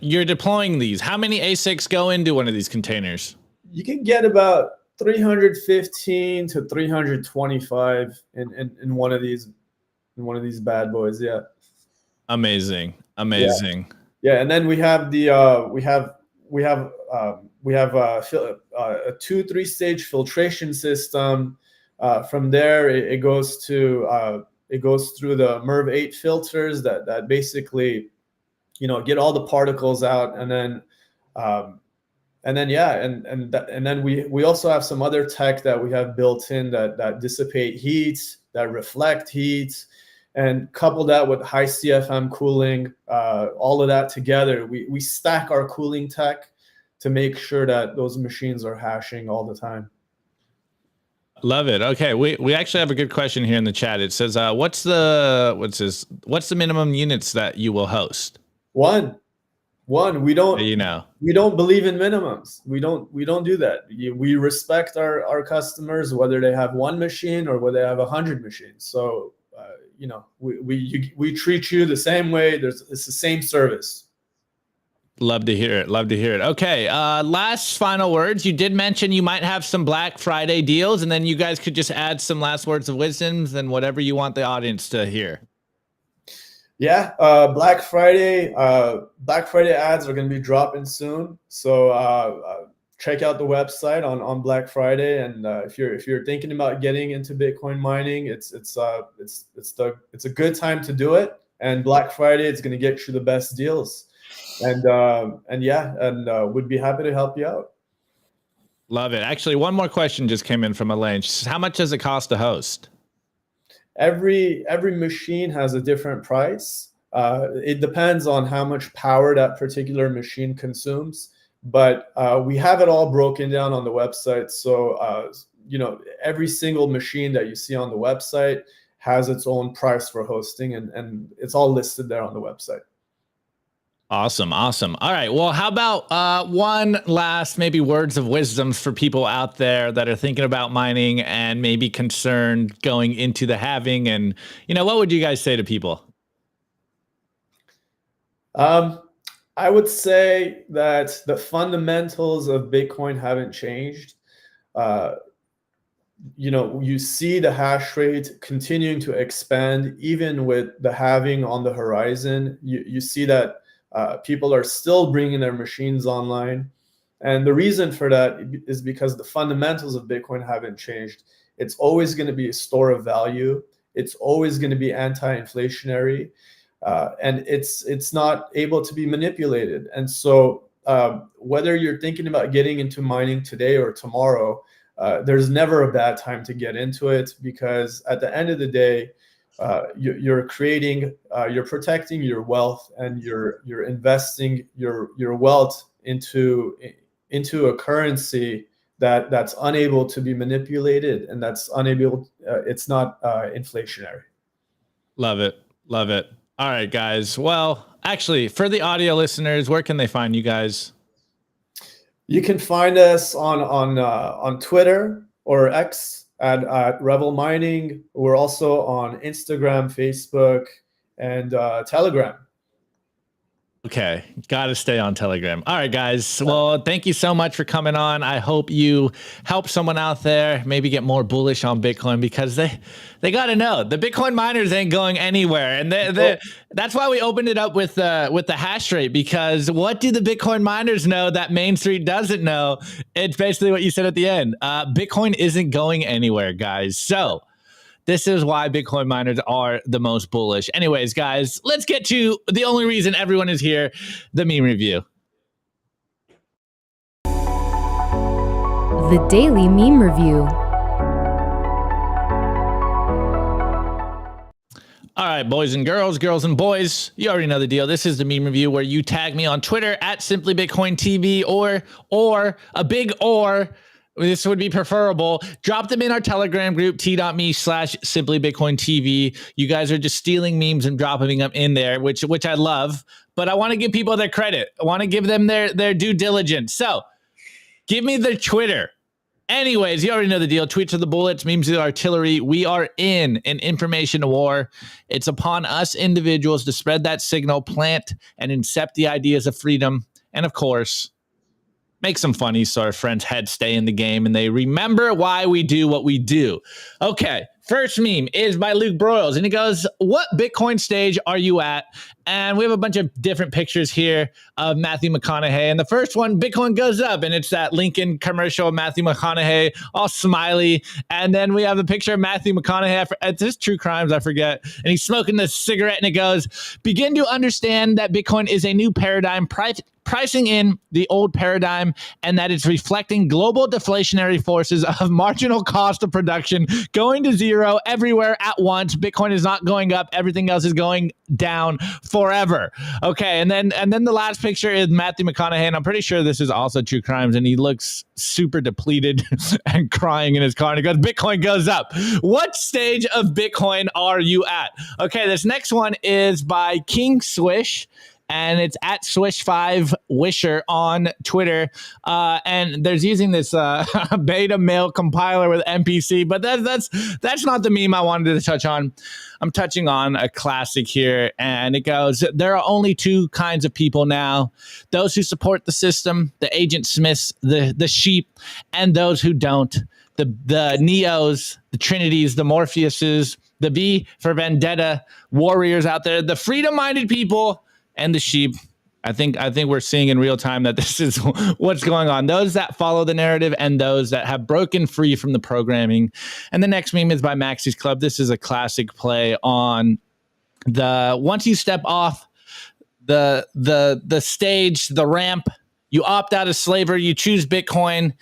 you're deploying these. How many ASICs go into one of these containers? You can get about 315 to 325 in one of these bad boys. Yeah. Amazing. Amazing. Yeah. And then we have the a 2-3 stage filtration system. From there, it goes through the MERV8 filters that basically, get all the particles out, and then we also have some other tech that we have built in that dissipate heat, that reflect heat, and couple that with high CFM cooling. All of that together, we stack our cooling tech to make sure that those machines are hashing all the time. Love it. Okay, we actually have a good question here in the chat. It says, what's the minimum units that you will host? One. We don't we don't believe in minimums. We don't do that. We respect our customers, whether they have one machine or whether they have 100 machines. So we treat you the same way. It's the same service. Love to hear it. Love to hear it. Okay. Last final words. You did mention you might have some Black Friday deals, and then you guys could just add some last words of wisdoms and whatever you want the audience to hear. Yeah. Black Friday ads are going to be dropping soon. So check out the website on Black Friday. And if you're thinking about getting into Bitcoin mining, it's a good time to do it. And Black Friday is going to get you the best deals. And would be happy to help you out. Love it. Actually, one more question just came in from Elaine. She says, how much does it cost to host? Every machine has a different price. It depends on how much power that particular machine consumes, but we have it all broken down on the website. So every single machine that you see on the website has its own price for hosting, and it's all listed there on the website. Awesome. All right. Well, how about one last maybe words of wisdom for people out there that are thinking about mining and maybe concerned going into the halving? And, what would you guys say to people? I would say that the fundamentals of Bitcoin haven't changed. You see the hash rate continuing to expand, even with the halving on the horizon. You see that people are still bringing their machines online. And the reason for that is because the fundamentals of Bitcoin haven't changed. It's always going to be a store of value. It's always going to be anti-inflationary. And it's not able to be manipulated. And so whether you're thinking about getting into mining today or tomorrow, there's never a bad time to get into it, because at the end of the day, you're protecting your wealth, and you're investing your wealth into a currency that's unable to be manipulated, and it's not inflationary. Love it. All right, guys. Well, actually, for the audio listeners, where can they find you guys? You can find us on Twitter or X at Rebel Mining. We're also on Instagram, Facebook, and Telegram. Okay, got to stay on Telegram. All right, guys. Well, thank you so much for coming on. I hope you help someone out there maybe get more bullish on Bitcoin, because they got to know the Bitcoin miners ain't going anywhere, and that's why we opened it up with the hash rate, because what do the Bitcoin miners know that Main Street doesn't know? It's basically what you said at the end. Bitcoin isn't going anywhere, guys. So this is why Bitcoin miners are the most bullish. Anyways, guys, let's get to the only reason everyone is here, the meme review. The Daily Meme Review. All right, boys and girls and boys, you already know the deal. This is the meme review where you tag me on Twitter at simplybitcointv or a big or. This would be preferable. Drop them in our Telegram group, t.me/simplybitcointv. You guys are just stealing memes and dropping them in there, which I love. But I want to give people their credit. I want to give them their due diligence. So give me their Twitter. Anyways, you already know the deal. Tweets are the bullets, memes are the artillery. We are in an information war. It's upon us individuals to spread that signal, plant and incept the ideas of freedom, and of course, make some funny so our friends' heads stay in the game and they remember why we do what we do. Okay, first meme is by Luke Broyles, and he goes, "What Bitcoin stage are you at?" And we have a bunch of different pictures here of Matthew McConaughey. And the first one, Bitcoin goes up, and it's that Lincoln commercial of Matthew McConaughey, all smiley. And then we have a picture of Matthew McConaughey. It's just True Crimes, I forget. And he's smoking this cigarette, and it goes, "Begin to understand that Bitcoin is a new paradigm, pricing in the old paradigm, and that it's reflecting global deflationary forces of marginal cost of production going to zero everywhere at once. Bitcoin is not going up. Everything else is going down forever." Okay, and then the last picture is Matthew McConaughey, and I'm pretty sure this is also True Crimes, and he looks super depleted and crying in his car, and he goes, "Bitcoin goes up." What stage of Bitcoin are you at? Okay, this next one is by King Swish, and it's at Swish5Wisher on Twitter. And there's using this beta mail compiler with MPC, but that's not the meme I wanted to touch on. I'm touching on a classic here, and it goes, "There are only two kinds of people now: those who support the system, the Agent Smiths, the sheep, and those who don't. The Neos, the Trinities, the Morpheuses, the V for Vendetta warriors out there, the freedom-minded people, and the sheep." I think we're seeing in real time that this is what's going on. Those that follow the narrative and those that have broken free from the programming. And the next meme is by Maxie's Club. This is a classic play on once you step off the stage, the ramp, you opt out of slavery, you choose Bitcoin,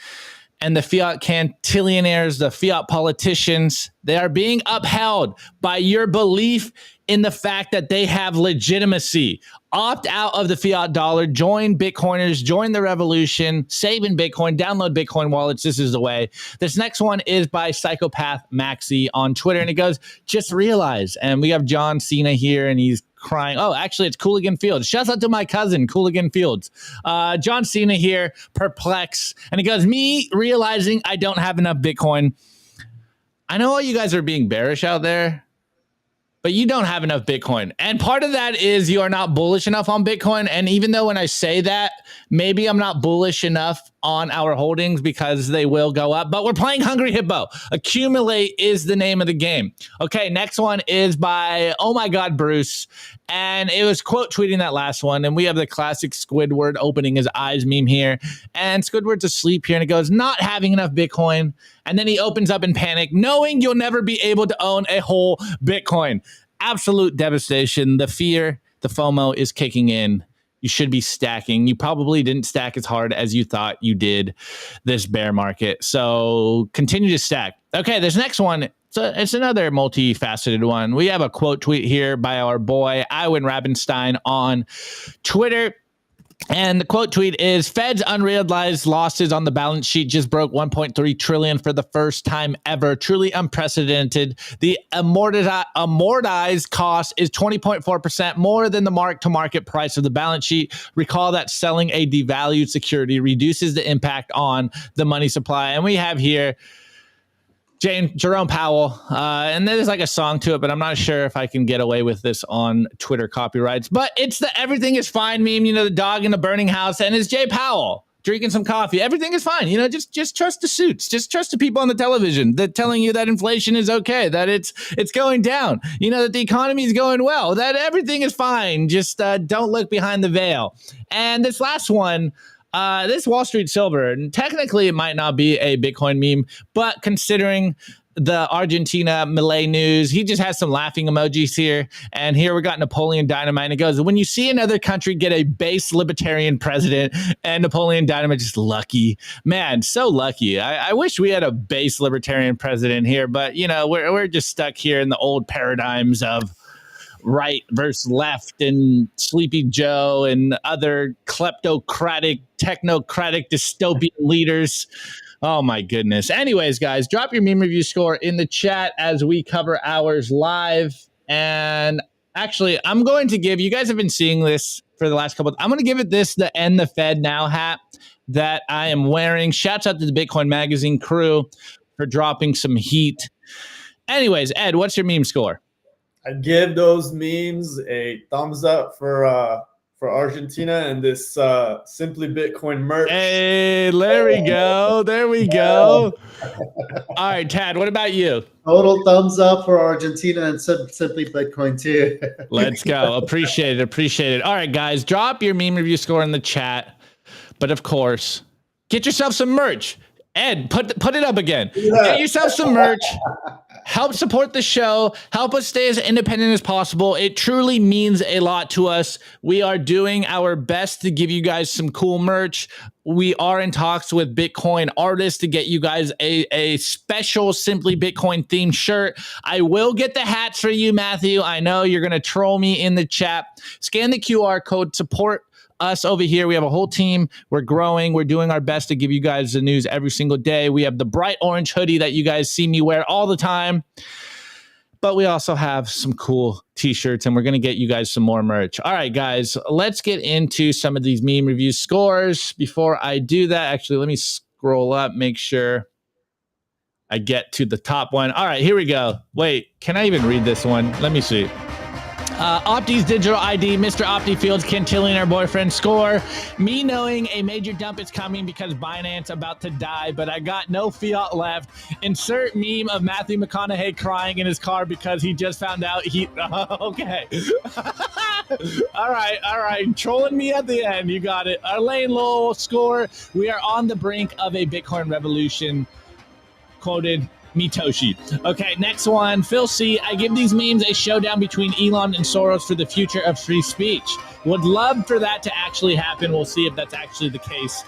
and the fiat cantillionaires, the fiat politicians, they are being upheld by your belief in the fact that they have legitimacy. Opt out of the fiat dollar, join Bitcoiners, join the revolution, save in Bitcoin, download Bitcoin wallets. This is the way. This next one is by Psychopath Maxi on Twitter, and it goes, "Just realize," and we have John Cena here, and he's crying. Oh, actually, it's Cooligan Fields. Shouts out to my cousin, Cooligan Fields. John Cena here, perplexed. And he goes, me realizing I don't have enough Bitcoin. I know all you guys are being bearish out there, but you don't have enough Bitcoin. And part of that is you are not bullish enough on Bitcoin. And even though when I say that, maybe I'm not bullish enough on our holdings because they will go up, but we're playing Hungry Hippo. Accumulate is the name of the game. Okay, next one is by, oh my God, Bruce. And it was quote tweeting that last one. And we have the classic Squidward opening his eyes meme here. And Squidward's asleep here and it goes, not having enough Bitcoin. And then he opens up in panic, knowing you'll never be able to own a whole Bitcoin. Absolute devastation. The fear, the FOMO is kicking in. You should be stacking. You probably didn't stack as hard as you thought you did this bear market. So continue to stack. Okay, this next one, it's another multifaceted one. We have a quote tweet here by our boy, Iwan Rabinstein on Twitter. And the quote tweet is, Fed's unrealized losses on the balance sheet just broke 1.3 trillion for the first time ever. Truly unprecedented. The amortized cost is 20.4% more than the mark-to-market price of the balance sheet. Recall that selling a devalued security reduces the impact on the money supply. And we have here Jerome Powell, and there's like a song to it, but I'm not sure if I can get away with this on Twitter copyrights. But it's the everything is fine meme, the dog in the burning house, and it's Jay Powell drinking some coffee. Everything is fine. Just trust the suits. Just trust the people on the television that telling you that inflation is okay, that it's going down, that the economy is going well, that everything is fine. Just don't look behind the veil. And this last one, this Wall Street Silver, and technically it might not be a Bitcoin meme, but considering the Argentina Milei news, he just has some laughing emojis here. And here we got Napoleon Dynamite. And it goes, when you see another country get a base libertarian president, and Napoleon Dynamite just lucky. Man, so lucky. I wish we had a base libertarian president here, but we're just stuck here in the old paradigms of right versus left and Sleepy Joe and other kleptocratic, technocratic, dystopian leaders. Oh my goodness. Anyways, guys, drop your meme review score in the chat as we cover ours live. And actually, I'm going to give, you guys have been seeing this for the last couple I'm going to give it the End the Fed Now hat that I am wearing. Shouts out to the Bitcoin Magazine crew for dropping some heat. Anyways, Ed, what's your meme score? I give those memes a thumbs up for Argentina and this Simply Bitcoin merch. Hey, there we go. There we go. All right, Tad, what about you? Total thumbs up for Argentina and Simply Bitcoin too. Let's go. Appreciate it. All right, guys, drop your meme review score in the chat. But of course, get yourself some merch. Ed, put it up again. Get yourself some merch. Help support the show. Help us stay as independent as possible. It truly means a lot to us. We are doing our best to give you guys some cool merch. We are in talks with Bitcoin artists to get you guys a special Simply Bitcoin themed shirt. I will get the hats for you, Matthew. I know you're going to troll me in the chat. Scan the QR code, support us over here. We have a whole team. We're growing. We're doing our best to give you guys the news every single day. We have the bright orange hoodie that you guys see me wear all the time. But we also have some cool t-shirts, and we're going to get you guys some more merch. All right, guys, let's get into some of these meme review scores. Before I do that, actually, let me scroll up, make sure I get to the top one. All right, here we go. Wait, can I even read this one? Let me see. Opti's digital ID, Mr. Opti Fields, Cantillionaire boyfriend score. Me knowing a major dump is coming because Binance about to die, but I got no fiat left. Insert meme of Matthew McConaughey crying in his car because he just found out he... Okay. All right. Trolling me at the end. You got it. Elaine Lowell score. We are on the brink of a Bitcoin revolution. Quoted Mitoshi. Okay, next one. Phil C. I give these memes a showdown between Elon and Soros for the future of free speech. Would love for that to actually happen. We'll see if that's actually the case.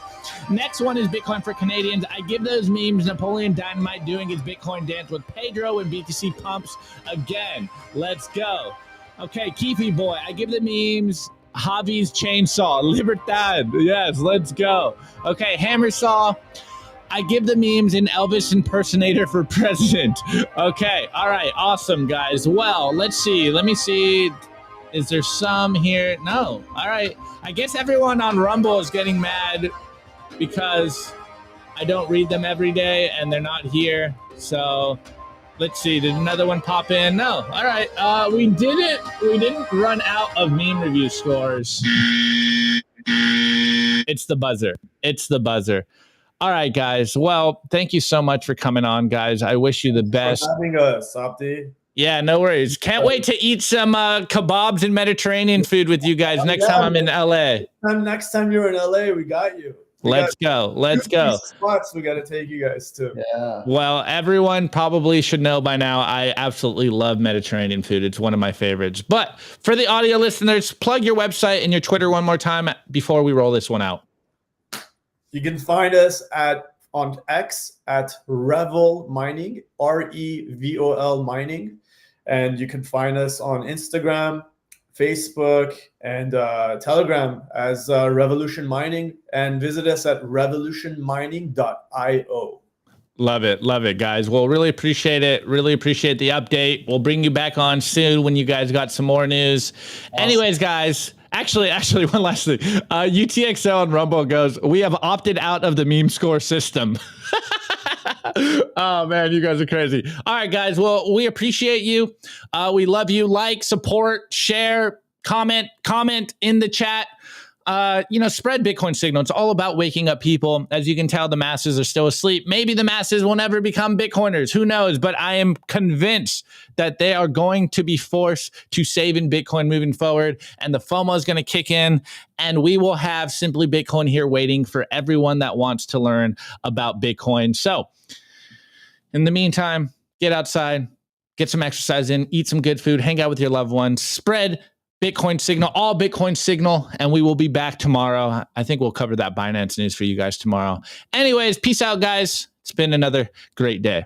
Next one is Bitcoin for Canadians. I give those memes Napoleon Dynamite doing his Bitcoin dance with Pedro and BTC pumps again. Let's go. Okay, Keefy boy. I give the memes Javi's chainsaw. Libertad. Yes, let's go. Okay, Hammer Saw. I give the memes an Elvis impersonator for president. Okay. All right. Awesome, guys. Well, let's see. Let me see Is there some here? No. All right. I guess everyone on Rumble is getting mad because I don't read them every day and they're not here. So let's see. Did another one pop in? No. All right. We didn't run out of meme review scores. It's the buzzer. It's the buzzer. All right, guys. Well, thank you so much for coming on, guys. I wish you the best. For having us, Opti. Yeah, no worries. Can't wait to eat some kebabs and Mediterranean food with you guys next time I'm in LA. Next time you're in LA, we got you. Let's go. Let's go. Spots we got to take you guys to. Yeah. Well, everyone probably should know by now, I absolutely love Mediterranean food. It's one of my favorites. But for the audio listeners, plug your website and your Twitter one more time before we roll this one out. You can find us on X at Revel Mining, REVOL Mining. And you can find us on Instagram, Facebook, and Telegram as Revolution Mining. And visit us at revolutionmining.io. Love it, guys. Well, really appreciate it. Really appreciate the update. We'll bring you back on soon when you guys got some more news. Awesome. Anyways, guys. Actually, one last thing. UTXL on Rumble goes, we have opted out of the meme score system. Oh, man, you guys are crazy. All right, guys. Well, we appreciate you. We love you. Like, support, share, comment in the chat. Spread Bitcoin signal. It's all about waking up people. As you can tell, the masses are still asleep. Maybe the masses will never become Bitcoiners. Who knows? But I am convinced that they are going to be forced to save in Bitcoin moving forward. And the FOMO is going to kick in. And we will have Simply Bitcoin here waiting for everyone that wants to learn about Bitcoin. So in the meantime, get outside, get some exercise in, eat some good food, hang out with your loved ones, spread Bitcoin signal, all Bitcoin signal, and we will be back tomorrow. I think we'll cover that Binance news for you guys tomorrow. Anyways, peace out, guys. It's been another great day.